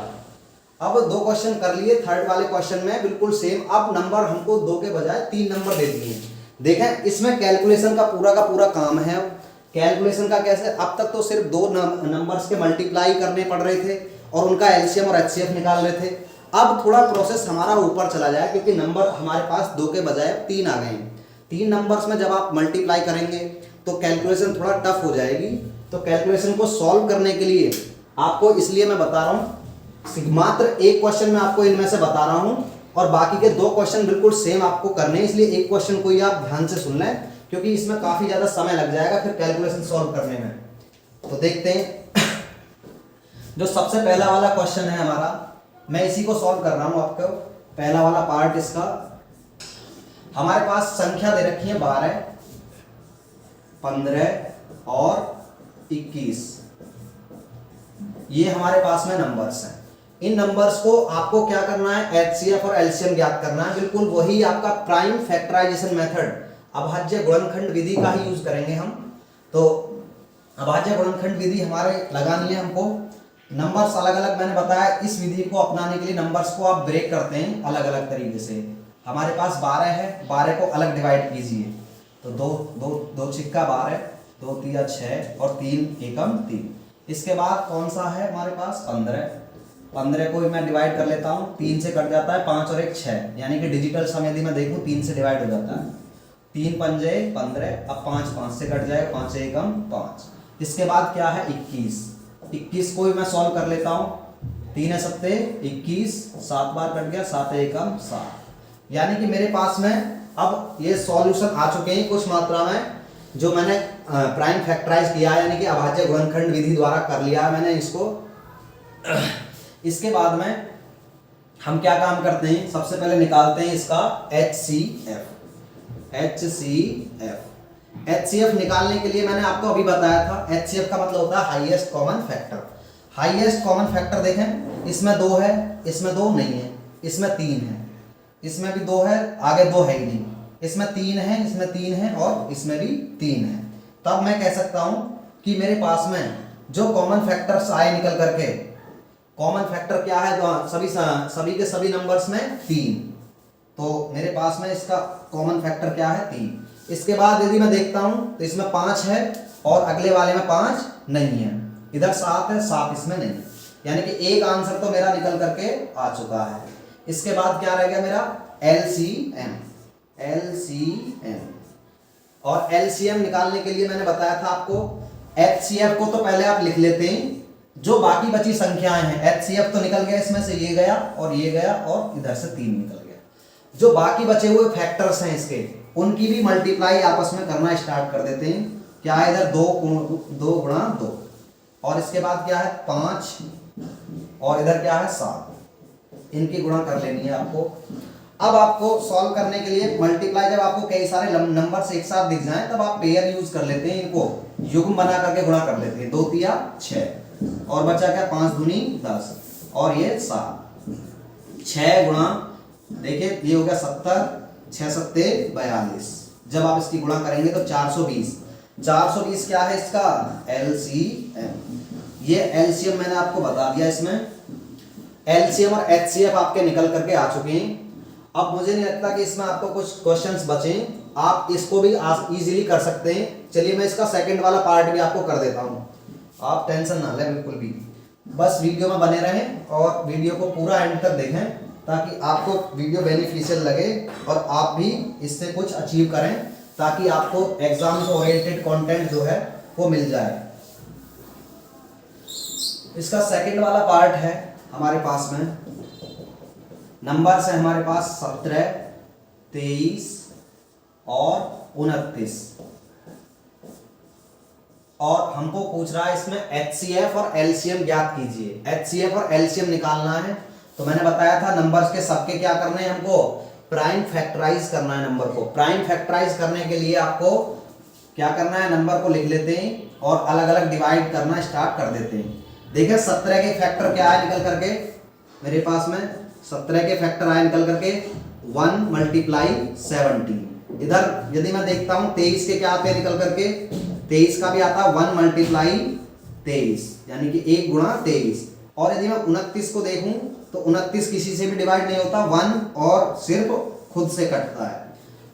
अब दो क्वेश्चन कर लिए, थर्ड वाले क्वेश्चन में बिल्कुल सेम। अब नंबर हमको 2 के बजाय 3 नंबर दे दिए। देखें, इसमें कैलकुलेशन का पूरा काम है। कैलकुलेशन का कैसे, अब तक तो सिर्फ 2 नंबर्स के मल्टीप्लाई करने पड़ रहे थे और उनका एलसीएम और एचसीएफ निकाल रहे थे। अब थोड़ा प्रोसेस हमारा ऊपर चला जाए, क्योंकि नंबर हमारे पास 2 के बजाय 3 आ गए हैं। 3 नंबर्स में जब आप मल्टीप्लाई करेंगे तो कैलकुलेशन थोड़ा टफ हो जाएगी। तो कैलकुलेशन को सॉल्व करने के लिए आपको, इसलिए मैं बता रहा हूँ, मात्र एक क्वेश्चन मैं आपको इनमें से बता रहा हूँ और बाकी के 2 क्वेश्चन बिल्कुल सेम आपको करने हैं। इसलिए एक क्वेश्चन को ही आप ध्यान से सुन लें, क्योंकि इसमें काफी ज्यादा समय लग जाएगा फिर कैलकुलेशन सॉल्व करने में। तो देखते हैं, जो सबसे पहला वाला क्वेश्चन है हमारा, मैं इसी को सॉल्व कर रहा हूं आपको। पहला वाला पार्ट इसका, हमारे पास संख्या दे रखी है 12, 15 और 21। ये हमारे पास में नंबर्स हैं। इन नंबर्स को आपको क्या करना है, एचसीएफ और एलसीएम ज्ञात करना है। बिल्कुल वही आपका प्राइम फैक्टराइजेशन मेथड, अभाज्य गुणनखंड विधि का ही यूज करेंगे हम। तो अभाज्य गुणनखंड विधि हमारे लगानी है हमको। नंबर्स अलग अलग मैंने बताया, इस विधि को अपनाने के लिए नंबर्स को आप ब्रेक करते हैं अलग अलग तरीके से। हमारे पास 12 है, 12 को अलग डिवाइड कीजिए। तो 2 छिक्का 12, 2 तिया 6 और 3 एकम 3। इसके बाद कौन सा है हमारे पास, 15 को मैं डिवाइड कर लेता हूँ, 3 से कट जाता है, 5 और 1 6, यानी कि डिजिटल समय यदि मैं देखूँ 3 से डिवाइड हो जाता है। 3 पंजे 15, अब 5 से कट जाएगा, 5 एकम 5। इसके बाद क्या है, 21 को भी मैं सॉल्व कर लेता हूँ। 3 सत्ते 21, 7 बार कट गया, 7 एकम 7। यानी कि मेरे पास में अब ये सॉल्यूशन आ चुके हैं कुछ मात्रा में, जो मैंने प्राइम फैक्टराइज किया है, यानी कि अभाज्य गुणनखंड विधि द्वारा कर लिया है मैंने इसको। इसके बाद में हम क्या काम करते हैं, सबसे पहले निकालते हैं इसका HCF। HCF निकालने के लिए मैंने आपको अभी बताया था, HCF का मतलब होता है highest common factor. Highest common factor देखें, इसमें 2 है, इसमें 2 नहीं है, इसमें 3 है, इसमें भी 2 है, आगे 2 है ही नहीं, इसमें 3 है, इसमें 3 है और इसमें भी 3 है। तब मैं कह सकता हूं कि मेरे पास में जो कॉमन फैक्टर्स आए निकल करके, कॉमन फैक्टर क्या है, तो सभी के सभी नंबर्स में 3। तो मेरे पास में इसका कॉमन फैक्टर क्या है, 3। इसके बाद यदि मैं देखता हूं तो इसमें 5 है और अगले वाले में 5 नहीं है, इधर 7 है, 7 इसमें नहीं, यानी कि एक आंसर तो मेरा निकल करके आ चुका है। इसके बाद क्या रह गया मेरा LCM। और LCM निकालने के लिए मैंने बताया था आपको HCF को तो पहले आप लिख लेते हैं, जो बाकी बची संख्याएं हैं HCF तो निकल गया, इसमें से ये गया और ये गया और इधर से 3 निकल गया। जो बाकी बचे हुए फैक्टर्स हैं इसके, उनकी भी मल्टीप्लाई आपस में करना स्टार्ट कर देते हैं। क्या है इधर 2 गुणा 2 और इसके बाद क्या है 5 और इधर क्या है 7, इनकी गुणा कर लेनी है आपको। अब आपको सॉल्व करने के लिए मल्टीप्लाई, जब आपको कई सारे नंबर्स एक साथ दिख जाएं तब आप पेयर यूज कर लेते हैं, इनको युग्म बना करके गुणा कर लेते हैं। 2 तिया 6 और बचा क्या 5 दूनी 10 और ये 7। 6 गुणा देखिए ये हो गया 70, 6 सत्ते 42। जब आप इसकी गुणा करेंगे तो 420 क्या है इसका LCM। ये LCM मैंने आपको बता दिया। इसमें LCM और HCF आपके निकल करके आ चुके हैं। अब मुझे नहीं लगता कि इसमें आपको कुछ क्वेश्चंस बचे, आप इसको भी इजीली कर सकते हैं। चलिए मैं इसका सेकंड वाला पार्ट भी आपको कर देता हूं, आप टेंशन ना लें बिल्कुल भी, बस वीडियो में बने रहें और वीडियो को पूरा एंड तक देखें ताकि आपको वीडियो बेनिफिशियल लगे और आप भी इससे कुछ अचीव करें, ताकि आपको एग्जाम से ओरिएंटेड कंटेंट जो है वो मिल जाए। इसका सेकंड वाला पार्ट है हमारे पास में, नंबर्स है हमारे पास 17, 23 और 29 और हमको पूछ रहा है इसमें HCF और LCM ज्ञात कीजिए। HCF और LCM निकालना है तो मैंने बताया था नंबर्स के सबके क्या करने हैं, हमको प्राइम फैक्टराइज करना है। नंबर को प्राइम फैक्टराइज करने के लिए आपको क्या करना है, नंबर को लिख लेते हैं और अलग अलग डिवाइड करना स्टार्ट कर देते हैं। देखिए 17 के फैक्टर क्या है निकल करके मेरे पास में, 17 के फैक्टर आए निकल करके 1 × 17। इधर यदि मैं देखता हूं 23 के क्या आते हैं निकल करके, 23 का भी आता है 1 × 23 यानी कि 1 × 23। और यदि मैं 29 को देखूं तो 29 किसी से भी डिवाइड नहीं होता, 1 और सिर्फ खुद से कटता है।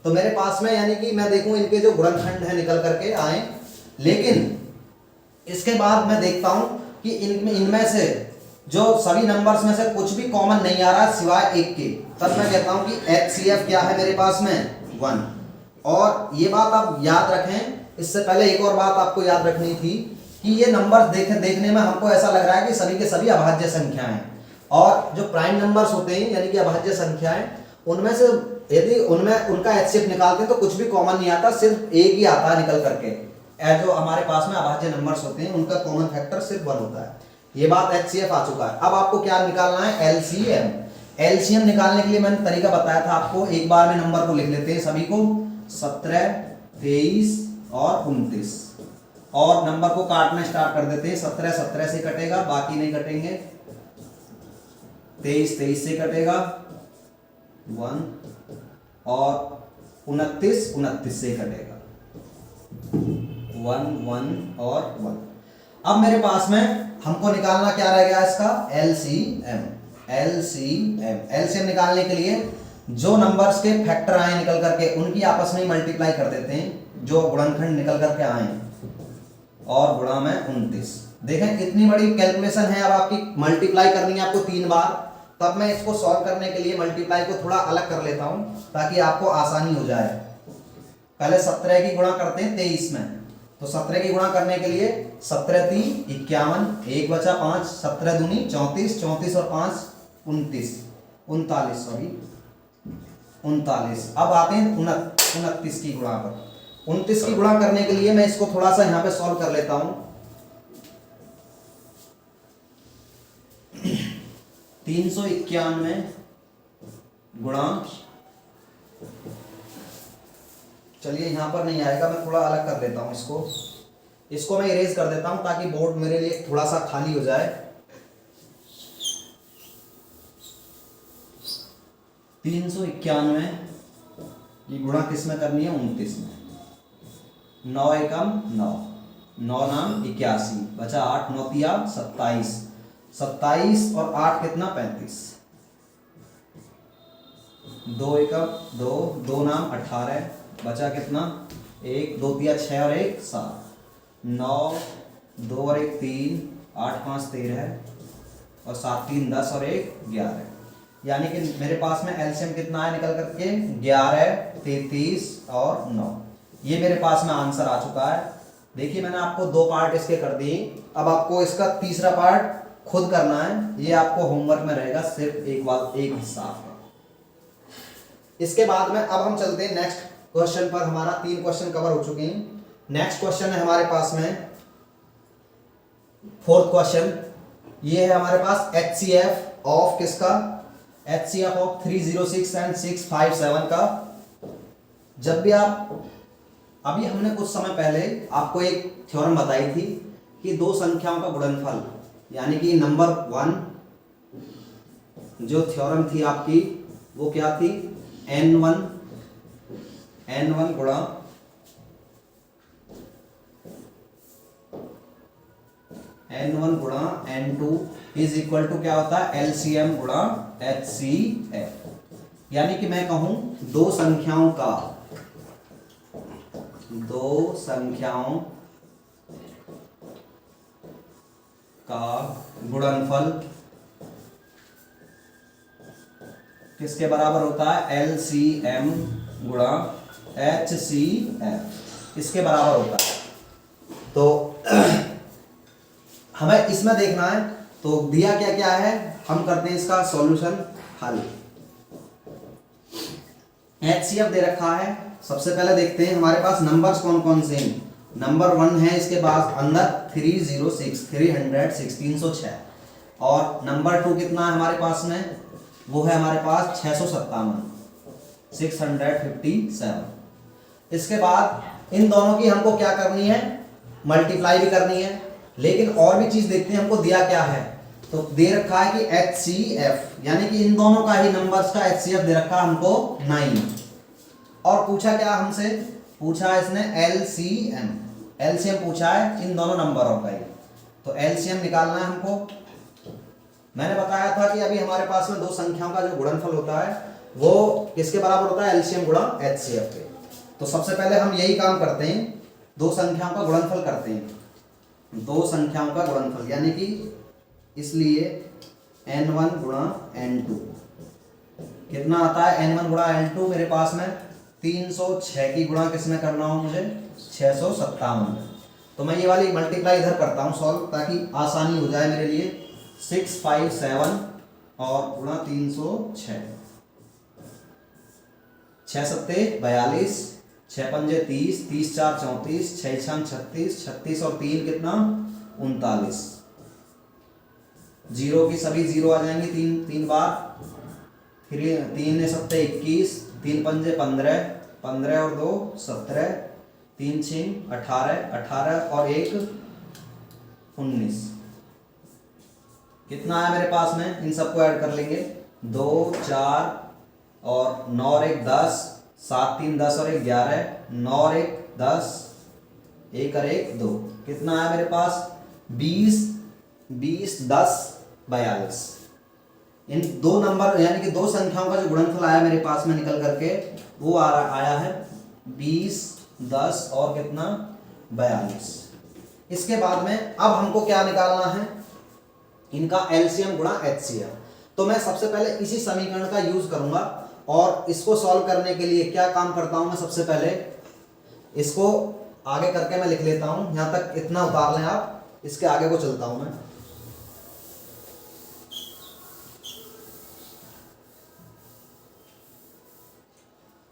तो मेरे पास में यानी कि मैं देखूं इनके जो गुणनखंड है निकल करके आए, लेकिन इसके बाद मैं देखता हूं कि इनमें से जो सभी नंबर्स में से कुछ भी कॉमन नहीं आ रहा सिवाय एक के, तब मैं कहता हूं कि HCF क्या है मेरे पास में 1। और ये बात आप याद रखें, इससे पहले एक और बात आपको याद रखनी थी कि ये नंबर्स देखने में हमको ऐसा लग रहा है कि सभी के सभी अभाज्य संख्याएं, और जो प्राइम नंबर्स होते हैं यानी कि अभाज्य संख्याएं, उनमें से यदि उनमें उनका HCF निकालते हैं तो कुछ भी कॉमन नहीं आता, सिर्फ एक ही आता है निकल करके। जो हमारे पास में अभाज्य नंबर्स होते हैं उनका कॉमन फैक्टर सिर्फ 1 होता है। ये बात HCF आ चुका है। अब आपको क्या निकालना है LCM। LCM निकालने के लिए मैंने तरीका बताया था आपको, एक बार में नंबर को लिख लेते हैं सभी को, 17, 23 और 29 और नंबर को काटना स्टार्ट कर देते हैं। 17 17 से कटेगा, बाकी नहीं कटेंगे। 23 23 से कटेगा 1 और 29 29 से कटेगा 1 1 और 1। अब मेरे पास में हमको निकालना क्या रह गया इसका LCM। LCM निकालने के लिए जो नंबर्स के फैक्टर आए निकल करके उनकी आपस में मल्टीप्लाई कर देते हैं, जो गुणनखंड निकल करके आए और गुणा में 29। देखें कितनी बड़ी कैलकुलेशन है। अब आपकी मल्टीप्लाई करनी है आपको 3 बार, तब मैं इसको सॉल्व करने के लिए मल्टीप्लाई को थोड़ा अलग कर लेता हूं ताकि आपको आसानी हो जाए। पहले 17 की गुणा करते हैं 23 में, तो 17 की गुणा करने के लिए 17 × 3 = 51, 1 बचा 5, 17 दूनी 34, 34 और 5 39। अब आते हैं 29 की गुणा पर। 29 की गुणा करने के लिए मैं इसको थोड़ा सा यहाँ पे सॉल्व कर लेता हूँ। 391 गुणा, चलिए यहाँ पर नहीं आएगा, मैं थोड़ा अलग कर देता हूँ इसको मैं इरेज कर देता हूँ ताकि बोर्ड मेरे लिए थोड़ा सा खाली हो जाए। 391 की गुणा किस में करनी है, 29 में। 9 एकम 9, 9 नाम 81, बचा 8, 9 तिया 27, 27 और 8 कितना 35, 2 एकम 2, 2 नाम 18, बचा कितना 1, 2 तिया 6 और 1 7, 9, 2 और 1 3, 8 5 13 और 7 3 10 और 1 11। यानी कि मेरे पास में एलसीएम कितना है निकल करके 11, 33 और 9। ये मेरे पास में आंसर आ चुका है। देखिए मैंने आपको 2 पार्ट इसके कर दिए, अब आपको इसका तीसरा पार्ट खुद करना है। ये आपको होमवर्क में रहेगा, सिर्फ एक हिस्सा आपका। इसके बाद में अब हम चलते हैं नेक्स्ट क्वेश्चन पर। हमारा 3 क्वेश्चन कवर हो चुके हैं। नेक्स्ट क्वेश्चन है हमारे पास में 4th क्वेश्चन। ये है हमारे पास HCF ऑफ किसका, HCF ऑफ 306 एंड 657 का। जब भी आप, अभी हमने कुछ समय पहले आपको एक थ्योरम बताई थी कि 2 संख्याओं का गुणनफल, यानी कि नंबर 1 जो थ्योरम थी आपकी वो क्या थी, n1 गुणा n2 इज इक्वल टू क्या होता है, LCM गुणा HCF। यानी कि मैं कहूं 2 संख्याओं का गुणनफल किसके बराबर होता है, LCM गुणा HCF, इसके बराबर होता है। तो हमें इसमें देखना है, तो दिया क्या क्या है, हम करते हैं इसका सॉल्यूशन हल। HCF दे रखा है। सबसे पहले देखते हैं हमारे पास नंबर्स कौन कौन से हैं। नंबर 1 है, इसके बाद अंदर 306 और नंबर 2 कितना है हमारे पास में, वो है हमारे पास 657। इसके बाद इन दोनों की हमको क्या करनी है, मल्टीप्लाई भी करनी है। लेकिन और भी चीज देखते हैं हमको दिया क्या है। तो दे रखा है कि HCF, यानी कि इन दोनों का ही नंबर्स का HCF दे रखा है हमको 9। और पूछा क्या हमसे, पूछा इसने LCM पूछा है इन दोनों नंबरों का ही। तो LCM निकालना है हमको। मैंने बताया था कि अभी हमारे पास में 2 संख्याओं का जो गुणनफल होता है वो किसके बराबर होता है, LCM गुणा HCF के। तो सबसे पहले हम यही काम करते हैं, 2 संख्याओं का गुणनफल करते हैं। 2 संख्याओं का गुणनफल यानी कि इसलिए n1 गुणा n2 कितना आता है, n1 गुणा n2 मेरे पास में 306 की गुणा किसमें करना हो मुझे, 657। तो मैं ये वाली मल्टीप्लाई इधर करता हूँ सॉल्व, ताकि आसानी हो जाए मेरे लिए। 657 और गुणा 306, 6 सत्ते 42, 6 पंजे 30, 30 4 34, 6 6 36, 36 और 3 कितना 39। जीरो की सभी जीरो आ जाएंगे 3 बार, फिर 3 सत्ते 21, 3 पंजे 15, 15 और 2 17, 3 6 18, 18 और 1 19। कितना है मेरे पास में, इन सबको ऐड कर लेंगे। 2 4 और 9 और 1 10, 7 3 10 और 1 11, 9 और 1 10, 1 और 1 2। कितना है मेरे पास 20, 20 10 42। इन 2 नंबर यानी कि 2 संख्याओं का जो गुणनफल आया मेरे पास में निकल करके वो आया है 20 10 और कितना 42। इसके बाद में अब हमको क्या निकालना है, इनका LCM गुणा HCF। तो मैं सबसे पहले इसी समीकरण का यूज करूंगा और इसको सॉल्व करने के लिए क्या काम करता हूं मैं, सबसे पहले इसको आगे करके मैं लिख लेता हूं। यहां तक इतना उतार लें आप, इसके आगे को चलता हूं मैं।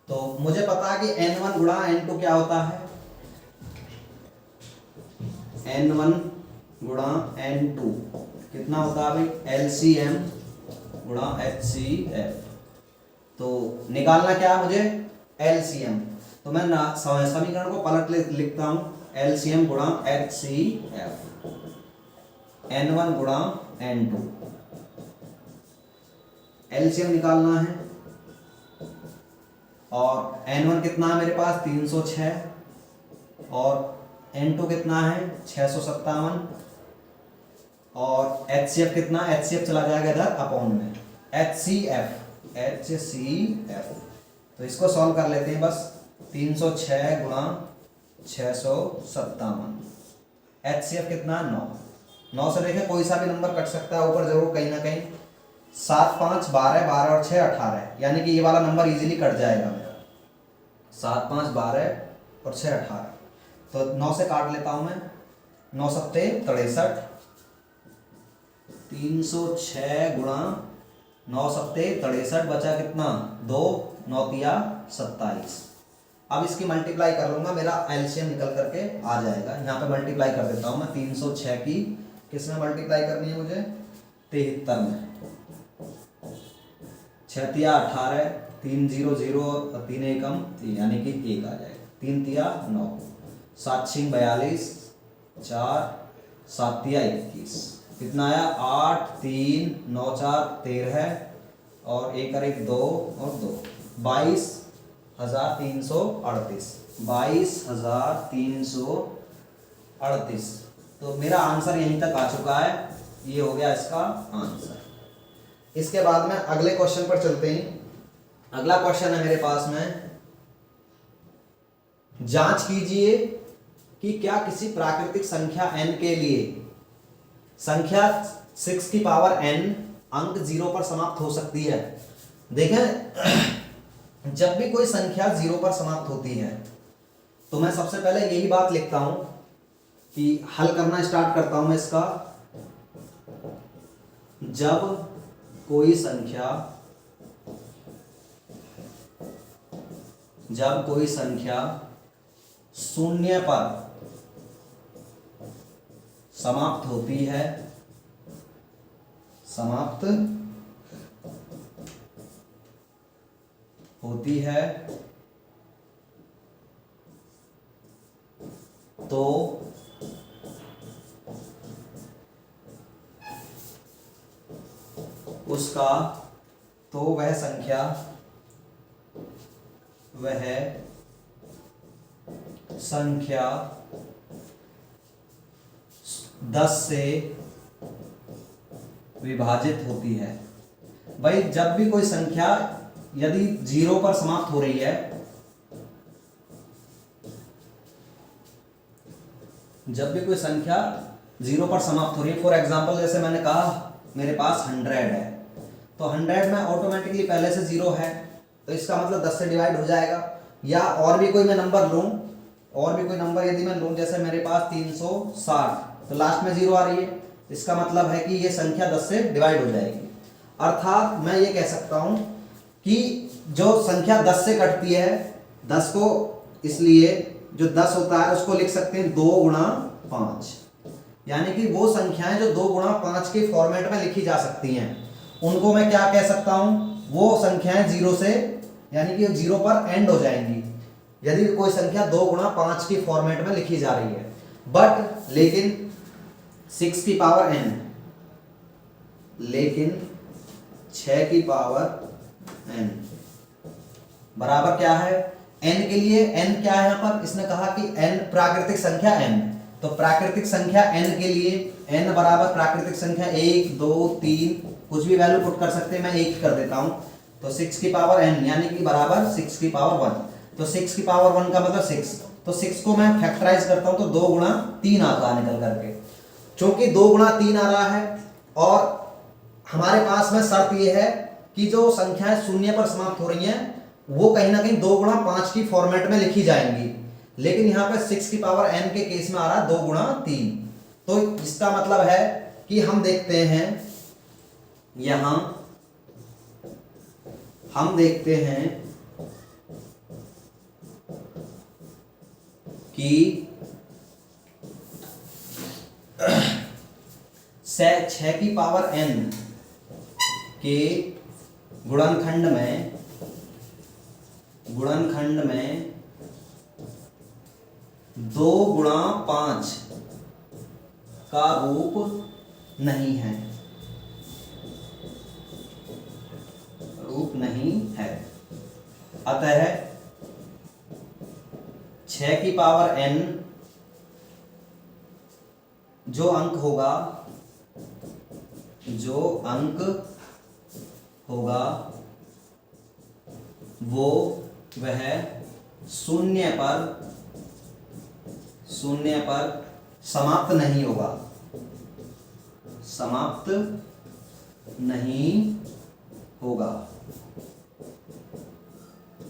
तो मुझे पता है कि n1 गुणा n2 क्या होता है, n1 गुणा n2 कितना होता है भाई, LCM गुणा HCF। तो निकालना क्या है मुझे, LCM। तो मैं समीकरण को पलट लिखता हूं, LCM गुणा HCF, n1 गुणा n2। LCM निकालना है और n1 कितना है मेरे पास 306 और n2 कितना है 657 और HCF कितना, HCF चला जाएगा इधर अपॉन में, HCF। तो इसको सॉल्व कर लेते हैं बस। 306 गुणा 657, HCF कितना 9। 9 से देखें कोई सा भी नंबर कट सकता है ऊपर जरूर कहीं ना कहीं। 7 5 12, 12 और 6 18, यानी कि ये वाला नंबर इजीली कट जाएगा मेरा। 7 5 12 और 6 18, तो 9 से काट लेता हूँ मैं। 9 सत्ते 63, 306 गुणा 9 सत्ते 63, बचा कितना 2, 9 तिया 27। अब इसकी मल्टीप्लाई कर लूंगा, मेरा एलसीएम निकल करके आ जाएगा। यहाँ पे मल्टीप्लाई कर देता हूँ मैं। 306 की किस में मल्टीप्लाई करनी है मुझे, 73 में। 6 तिया 18, 3 0 0 और 3 एकम 3, यानी कि 1 आ जाएगा। 3 तिया 9, 7 6 42, 4 7 तिया 21, कितना आया 8 3 9 4 13 और 1 और 1 2 और 2, 22,338, 22,338। तो मेरा आंसर यहीं तक आ चुका है, ये हो गया इसका आंसर। इसके बाद में अगले क्वेश्चन पर चलते हैं। अगला क्वेश्चन है मेरे पास में, जांच कीजिए कि क्या किसी प्राकृतिक संख्या n के लिए संख्या 6 की पावर n अंक 0 पर समाप्त हो सकती है। देखें, जब भी कोई संख्या 0 पर समाप्त होती है तो मैं सबसे पहले यही बात लिखता हूं कि हल करना स्टार्ट करता हूं मैं इसका। जब कोई संख्या 0 पर समाप्त होती है, तो वह संख्या 10 से विभाजित होती है। भाई, जब भी कोई संख्या यदि 0 पर समाप्त हो रही है, फॉर एग्जांपल जैसे मैंने कहा मेरे पास 100 है, तो 100 में ऑटोमेटिकली पहले से 0 है, तो इसका मतलब 10 से डिवाइड हो जाएगा। या और भी कोई मैं नंबर लूं, यदि मैं लूं, जैसे मेरे पास 360, तो लास्ट में 0 आ रही है, इसका मतलब है कि ये संख्या 10 से डिवाइड हो जाएगी। अर्थात मैं ये कह सकता हूं कि जो संख्या 10 से कटती है, 10 को, इसलिए जो 10 होता है उसको लिख सकते हैं 2 गुणा 5, यानी कि वो संख्याएं जो 2 गुणा 5 के फॉर्मेट में लिखी जा सकती हैं, उनको मैं क्या कह सकता हूं, वो संख्याएं 0 से, यानी कि 0 पर एंड हो जाएंगी यदि कोई संख्या 2 गुणा 5 की फॉर्मेट में लिखी जा रही है। लेकिन 6 की पावर n, लेकिन 6 की पावर n बराबर क्या है, n के लिए n क्या है, यहां पर इसने कहा कि n प्राकृतिक संख्या n, तो प्राकृतिक संख्या n के लिए n बराबर प्राकृतिक संख्या 1 2 3 कुछ भी वैल्यू पुट कर सकते हैं, मैं 1 कर देता हूं, तो 6 की पावर n यानी कि बराबर 6 की पावर 1, तो 6 की पावर 1 का मतलब 6, तो 6 को मैं फैक्टराइज करता हूं तो 2 गुणा 3 आता है निकल करके। चूंकि 2 गुणा 3 आ रहा है और हमारे पास में शर्त यह है कि जो संख्याएं 0 पर समाप्त हो रही हैं वो कहीं ना कहीं 2 गुणा 5 की फॉर्मेट में लिखी जाएंगी, लेकिन यहाँ पे 6 की पावर n के केस में आ रहा है 2 गुणा 3, तो इसका मतलब है कि हम देखते हैं यहां, हम देखते हैं कि 6 की पावर n के गुणनखंड में 2 गुणा 5 का रूप नहीं है, अतः 6 की पावर n जो अंक होगा वो वह 0 पर समाप्त नहीं होगा।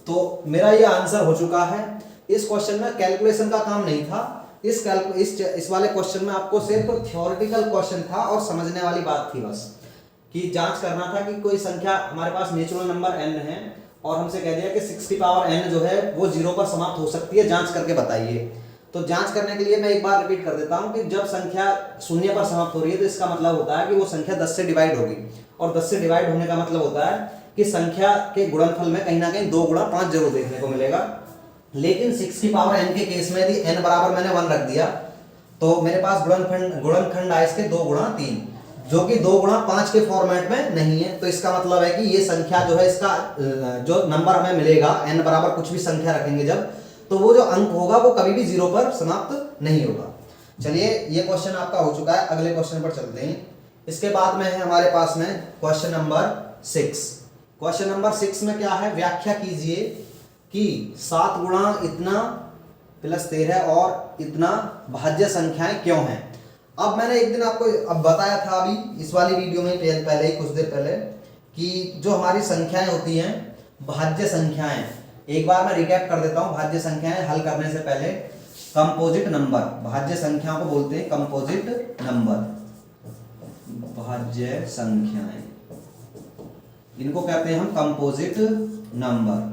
तो मेरा ये आंसर हो चुका है। इस क्वेश्चन में कैलकुलेशन का काम नहीं था। इस वाले क्वेश्चन में आपको सिर्फ थ्योरेटिकल क्वेश्चन था और समझने वाली बात थी बस, कि जांच करना था कि कोई संख्या हमारे पास नेचुरल नंबर n है और हमसे कह दिया कि 6 की पावर n जो है वो 0 पर समाप्त हो सकती है, जांच करके बताइए। तो जांच करने के लिए मैं एक बार रिपीट कर देता हूं कि जब संख्या 0 पर समाप्त हो रही है तो इसका मतलब होता है कि वो संख्या 10 से डिवाइड होगी, और 10 से डिवाइड होने का मतलब होता है कि संख्या के गुणनफल में कहीं ना कहीं 2 गुणा 5 जरूर देखने को मिलेगा। लेकिन 6 की पावर n के केस में यदि n बराबर मैंने 1 रख दिया तो मेरे पास गुणनखंड आए इसके 2 गुणा 3, जो कि 2 गुणा 5 के फॉर्मेट में नहीं है। तो इसका मतलब है कि ये संख्या जो है, इसका जो नंबर हमें मिलेगा n बराबर कुछ भी संख्या रखेंगे जब, तो वो जो अंक होगा वो कभी भी 0 पर समाप्त नहीं होगा। चलिए ये क्वेश्चन आपका हो चुका है, अगले क्वेश्चन पर चलते हैं। इसके बाद में है हमारे पास में क्वेश्चन नंबर 6। क्वेश्चन नंबर 6 में क्या है, व्याख्या कीजिए कि 7 गुणा इतना प्लस 13 और इतना भाज्य संख्याएं क्यों हैं। अब मैंने एक दिन आपको अब बताया था अभी इस वाली वीडियो में पहले ही कुछ देर पहले कि जो हमारी संख्याएं होती हैं भाज्य संख्याएं, एक बार मैं रिकैप कर देता हूं। भाज्य संख्याएं हल करने से पहले कंपोजिट नंबर, भाज्य संख्याओं को बोलते हैं कंपोजिट नंबर, भाज्य संख्याएं, इनको कहते हैं हम कंपोजिट नंबर,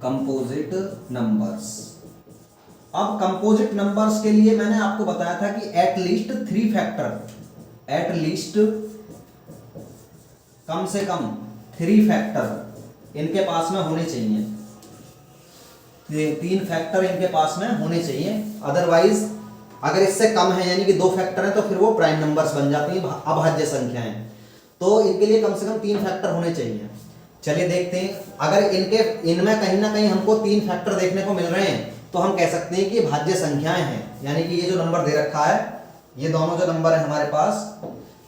कंपोजिट नंबर्स। अब कंपोजिट नंबर्स के लिए मैंने आपको बताया था कि at least 3 factor, at least कम से कम 3 फैक्टर इनके पास में होने चाहिए, 3 फैक्टर इनके पास में होने चाहिए। अदरवाइज अगर इससे कम है यानी कि 2 फैक्टर है तो फिर वो प्राइम नंबर्स बन जाती हैं, अभाज्य संख्याएं। तो इनके लिए कम से कम 3 फैक्टर होने चाहिए। चलिए देखते हैं, अगर इनमें कहीं ना कहीं हमको 3 फैक्टर देखने को मिल रहे हैं तो हम कह सकते हैं कि भाज्य संख्याएं हैं। यानी कि ये जो नंबर दे रखा है, ये दोनों जो नंबर है हमारे पास,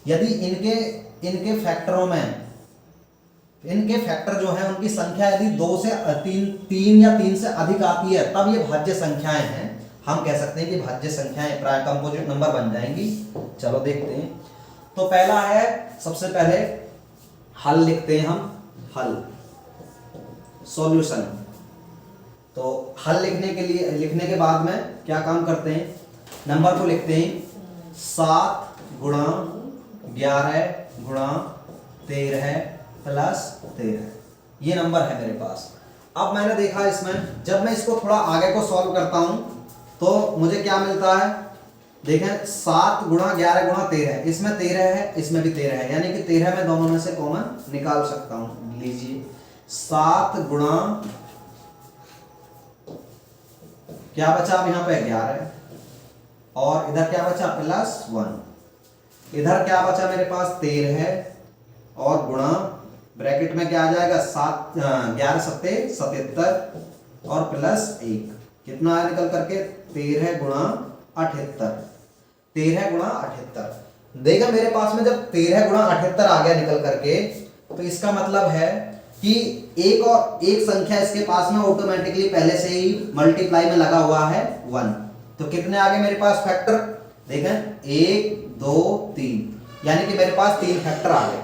यदि इनके फैक्टरों में, इनके फैक्टर जो है उनकी संख्या यदि 2 से 3 या 3 से अधिक आती है तब ये भाज्य संख्याएं हैं। हम कह सकते हैं कि भाज्य संख्याएं प्राय कंपोजिट नंबर बन जाएंगी। चलो देखते हैं। तो पहला है, सबसे पहले हल लिखते हैं हम, हल, सॉल्यूशन। तो हल लिखने के बाद में क्या काम करते हैं, नंबर को लिखते हैं 7 गुणा 11 गुणा 13 प्लस 13, ये नंबर है मेरे पास। अब मैंने देखा इसमें जब मैं इसको थोड़ा आगे को सॉल्व करता हूं तो मुझे क्या मिलता है, देखें 7 गुणा 11 गुणा 13, इसमें 13 है, इसमें भी 13 है, यानी कि 13 में दोनों में से कॉमन निकाल सकता हूं। लीजिए 7 गुणा, क्या बचा अब यहाँ पे 11, और इधर क्या बचा प्लस 1, इधर क्या बचा मेरे पास 13 और गुणा ब्रैकेट में क्या आ जाएगा 11 सत्ते 77 और प्लस 1, कितना आया निकल करके 13 गुणा 78, 13 गुणा 78। देखा मेरे पास में जब 13 गुणा 78 आ गया निकल करके, तो इसका मतलब है कि एक संख्या इसके पास में ऑटोमेटिकली पहले से ही मल्टीप्लाई में लगा हुआ है 1। तो कितने आ गए मेरे पास फैक्टर, देखें 1 2 3, यानी कि मेरे पास 3 फैक्टर आ गए।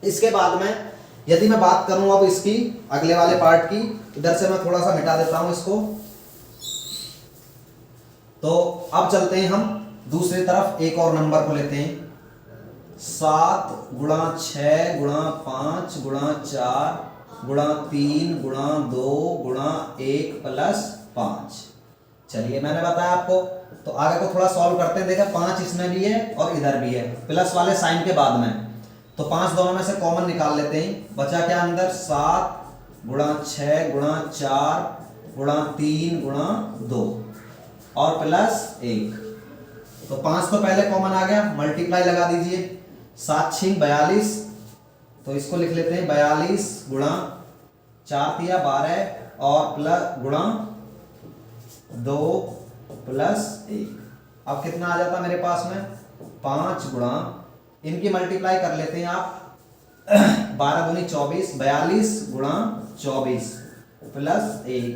इसके बाद में यदि मैं बात करूं अब इसकी अगले वाले पार्ट की, इधर से मैं थोड़ा सा मिटा देता हूं इसको। तो अब चलते हैं हम दूसरी तरफ, एक और नंबर को लेते हैं 7 गुणा 6 गुणा 5 गुणा 4 गुणा 3 गुणा 2 गुणा 1 प्लस 5। चलिए मैंने बताया आपको, तो आगे को थोड़ा सॉल्व करते हैं। देखा 5 इसमें भी है और इधर भी है, प्लस वाले साइन के बाद में, तो 5 दोनों में से कॉमन निकाल लेते हैं। बचा क्या अंदर 7 गुणा 6 गुणा 4 गुणा 3 गुणा 2 और प्लस 1। तो 5 तो पहले कॉमन आ गया, मल्टीप्लाई लगा दीजिए, 7 6 42, तो इसको लिख लेते हैं 42 गुणा 4 3 12 और प्लस गुणा 2 प्लस 1। अब कितना आ जाता मेरे पास में 5 गुणा, इनकी मल्टीप्लाई कर लेते हैं आप 12 दूनी 24, 42 गुणा 24 प्लस 1।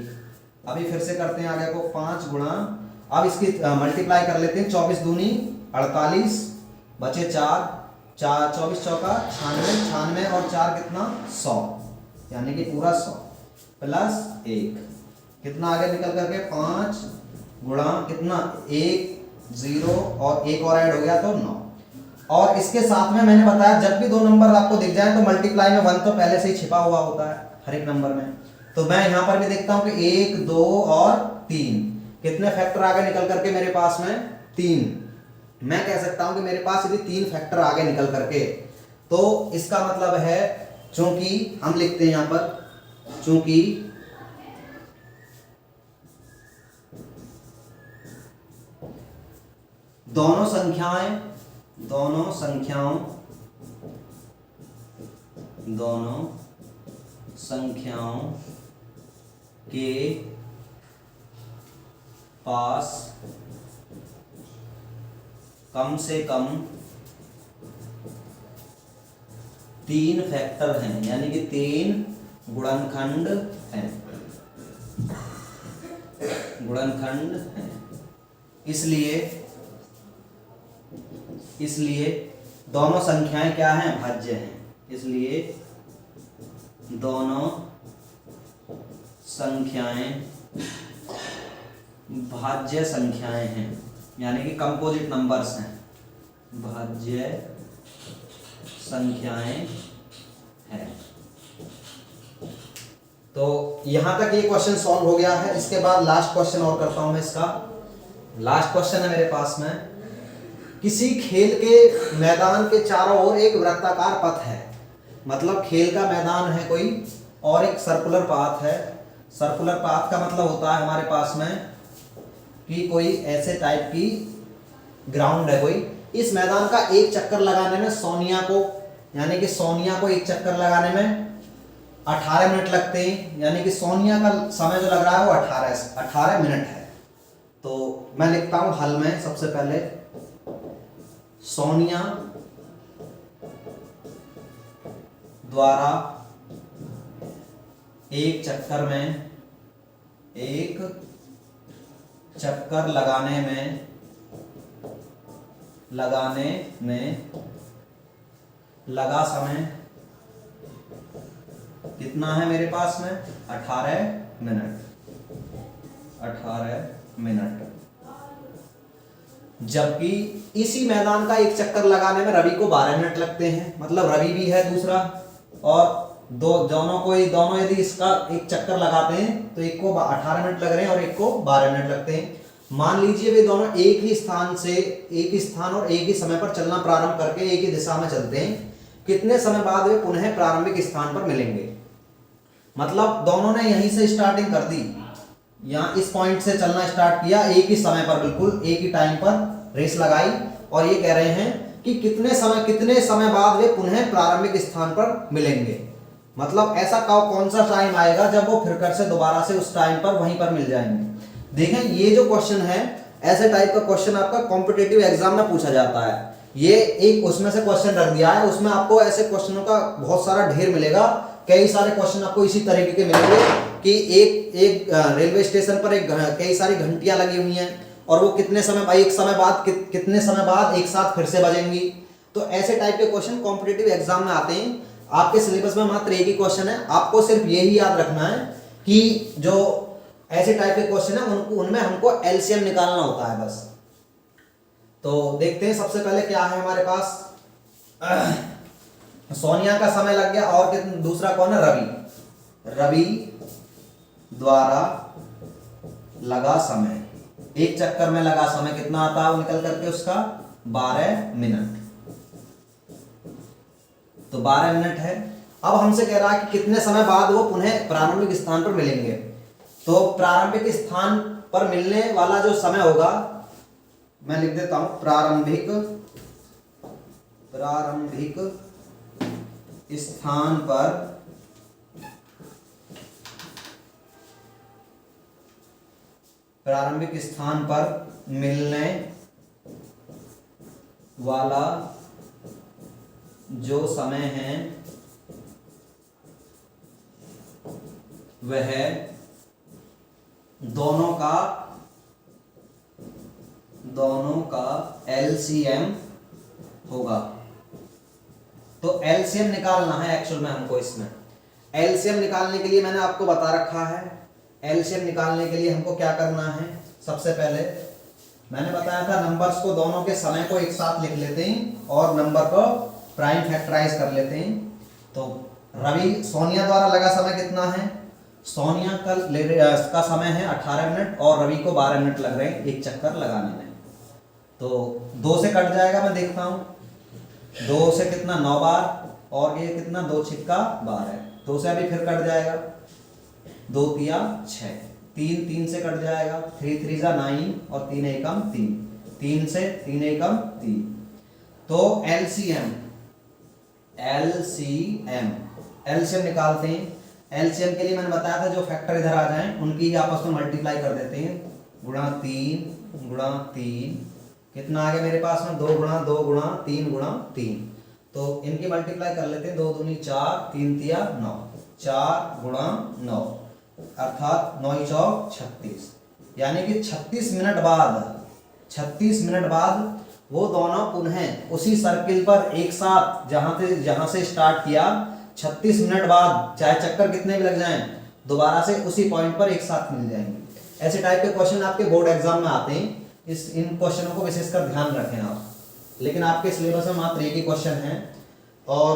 अभी फिर से करते हैं आगे को 5 गुणा, अब इसकी मल्टीप्लाई कर लेते हैं 24 दूनी 48, बचे 4 4 24 चौका 96, 96 और 4 कितना 100, यानी कि पूरा 100 प्लस 1 कितना आगे निकल करके 5 गुणा कितना 1 0 और 1 और ऐड हो गया तो 9। और इसके साथ में मैंने बताया जब भी दो नंबर आपको दिख जाए तो मल्टीप्लाई में 1 तो पहले से ही छिपा हुआ होता है हर एक नंबर में। तो मैं यहाँ पर भी देखता हूँ कि 1 2 और 3 कितने फैक्टर आगे निकल करके मेरे पास में 3। मैं कह सकता हूं कि मेरे पास यदि 3 फैक्टर आगे निकल करके, तो इसका मतलब है चूंकि हम लिखते हैं यहां पर चूंकि दोनों संख्याओं के पास कम से कम 3 फैक्टर हैं, यानी कि 3 गुणनखंड हैं, इसलिए दोनों संख्याएं क्या हैं भाज्य हैं, इसलिए दोनों संख्याएं भाज्य संख्याएं हैं, यानी कि कंपोजिट नंबर्स हैं, भाज्य संख्याएं हैं। तो यहां तक ये क्वेश्चन सॉल्व हो गया है। इसके बाद लास्ट क्वेश्चन और करता हूं मैं। इसका लास्ट क्वेश्चन है मेरे पास में, किसी खेल के मैदान के चारों ओर एक वृत्ताकार पथ है, मतलब खेल का मैदान है कोई और एक सर्कुलर पाथ है। सर्कुलर पाथ का मतलब होता है हमारे पास में कि कोई ऐसे टाइप की ग्राउंड है कोई, इस मैदान का एक चक्कर लगाने में सोनिया को एक चक्कर लगाने में 18 मिनट लगते हैं, यानी कि सोनिया का समय जो लग रहा है वो 18 मिनट है। तो मैं लिखता हूं हल में सबसे पहले, सोनिया द्वारा एक चक्कर लगाने में लगा समय कितना है मेरे पास में 18 मिनट। जबकि इसी मैदान का एक चक्कर लगाने में रवि को 12 मिनट लगते हैं, मतलब रवि भी है दूसरा, और दोनों यदि इसका एक चक्कर लगाते हैं तो एक को 18 मिनट लग रहे हैं और एक को 12 मिनट लगते हैं। मान लीजिए वे दोनों एक ही स्थान और एक ही समय पर चलना प्रारंभ करके एक ही दिशा में चलते हैं, कितने समय बाद वे पुनः प्रारंभिक स्थान पर मिलेंगे। मतलब दोनों ने यहीं से स्टार्टिंग कर दी, यहाँ इस पॉइंट से चलना स्टार्ट किया, एक ही समय पर बिल्कुल एक ही टाइम पर रेस लगाई, और ये कह रहे हैं कि कितने समय बाद वे पुनः प्रारंभिक स्थान पर मिलेंगे। मतलब ऐसा कौन सा टाइम आएगा जब वो फिर कर से दोबारा से उस टाइम पर वहीं पर मिल जाएंगे। देखें ये जो क्वेश्चन है, ऐसे टाइप का क्वेश्चन आपका कॉम्पिटिटिव एग्जाम में पूछा जाता है। ये एक उसमें से क्वेश्चन रख दिया है, उसमें आपको ऐसे क्वेश्चनों का बहुत सारा ढेर मिलेगा। कई सारे क्वेश्चन आपको इसी तरीके के मिलेंगे कि एक रेलवे स्टेशन पर कई सारी घंटियां लगी हुई हैं और वो कितने समय बाद एक साथ फिर से बजेंगी। तो ऐसे टाइप के क्वेश्चन कॉम्पिटिटिव एग्जाम में आते हैं। आपके सिलेबस में मात्र एक ही क्वेश्चन है, आपको सिर्फ यही याद रखना है कि जो ऐसे टाइप के क्वेश्चन है उनमें हमको एलसीएम निकालना होता है बस। तो देखते हैं सबसे पहले क्या है हमारे पास। सोनिया का समय लग गया, और दूसरा कौन है रवि द्वारा लगा समय, एक चक्कर में लगा समय कितना आता है वो निकल करके उसका 12 मिनट। तो 12 मिनट है। अब हमसे कह रहा है कि कितने समय बाद वो पुनः प्रारंभिक स्थान पर मिलेंगे। तो प्रारंभिक स्थान पर मिलने वाला जो समय होगा मैं लिख देता हूं, प्रारंभिक स्थान पर मिलने वाला जो समय है वह दोनों का एलसीएम होगा। तो एलसीएम निकालना है एक्चुअल में हमको। इसमें एलसीएम निकालने के लिए मैंने आपको बता रखा है, एलसीएम निकालने के लिए हमको क्या करना है। सबसे पहले मैंने बताया था नंबर्स को, दोनों के समय को एक साथ लिख लेते हैं और नंबर को प्राइम फैक्टराइज कर लेते हैं। तो रवि सोनिया द्वारा लगा समय कितना है, सोनिया का समय है 18 मिनट और रवि को 12 मिनट लग रहे हैं एक चक्कर लगाने में। तो 2 से कट जाएगा, मैं देखता हूँ 2 से कितना 9 बार और ये कितना 2 छिक्का 12, 2 से अभी फिर कट जाएगा, 2 तिया 6, 3 से कट जाएगा, 3 3 जा 9 और 3 एकम 3, 3 से 3 एकम 3। तो एलसीएम निकालते हैं। एलसीएम के लिए मैंने बताया था जो फैक्टर इधर आ जाएं उनकी ही आपस में मल्टीप्लाई कर देते हैं, गुणा 3 कितना आ गया मेरे पास में 2 गुणा 2 गुणा 3 गुणा 3। तो इनकी मल्टीप्लाई कर लेते हैं, 2 दूनी 4, 3 तिया 9, 4 गुणा 9 अर्थात 9 चौक 36, यानी कि 36 मिनट बाद वो दोनों पुनः उसी सर्किल पर एक साथ जहां से स्टार्ट किया 36 मिनट बाद, चाहे चक्कर कितने भी लग जाएं, दोबारा से उसी पॉइंट पर एक साथ मिल जाएंगे। ऐसे टाइप के क्वेश्चन आपके बोर्ड एग्जाम में आते हैं, इन क्वेश्चनों को विशेषकर ध्यान रखें आप। लेकिन आपके सिलेबस में मात्र एक ही क्वेश्चन है और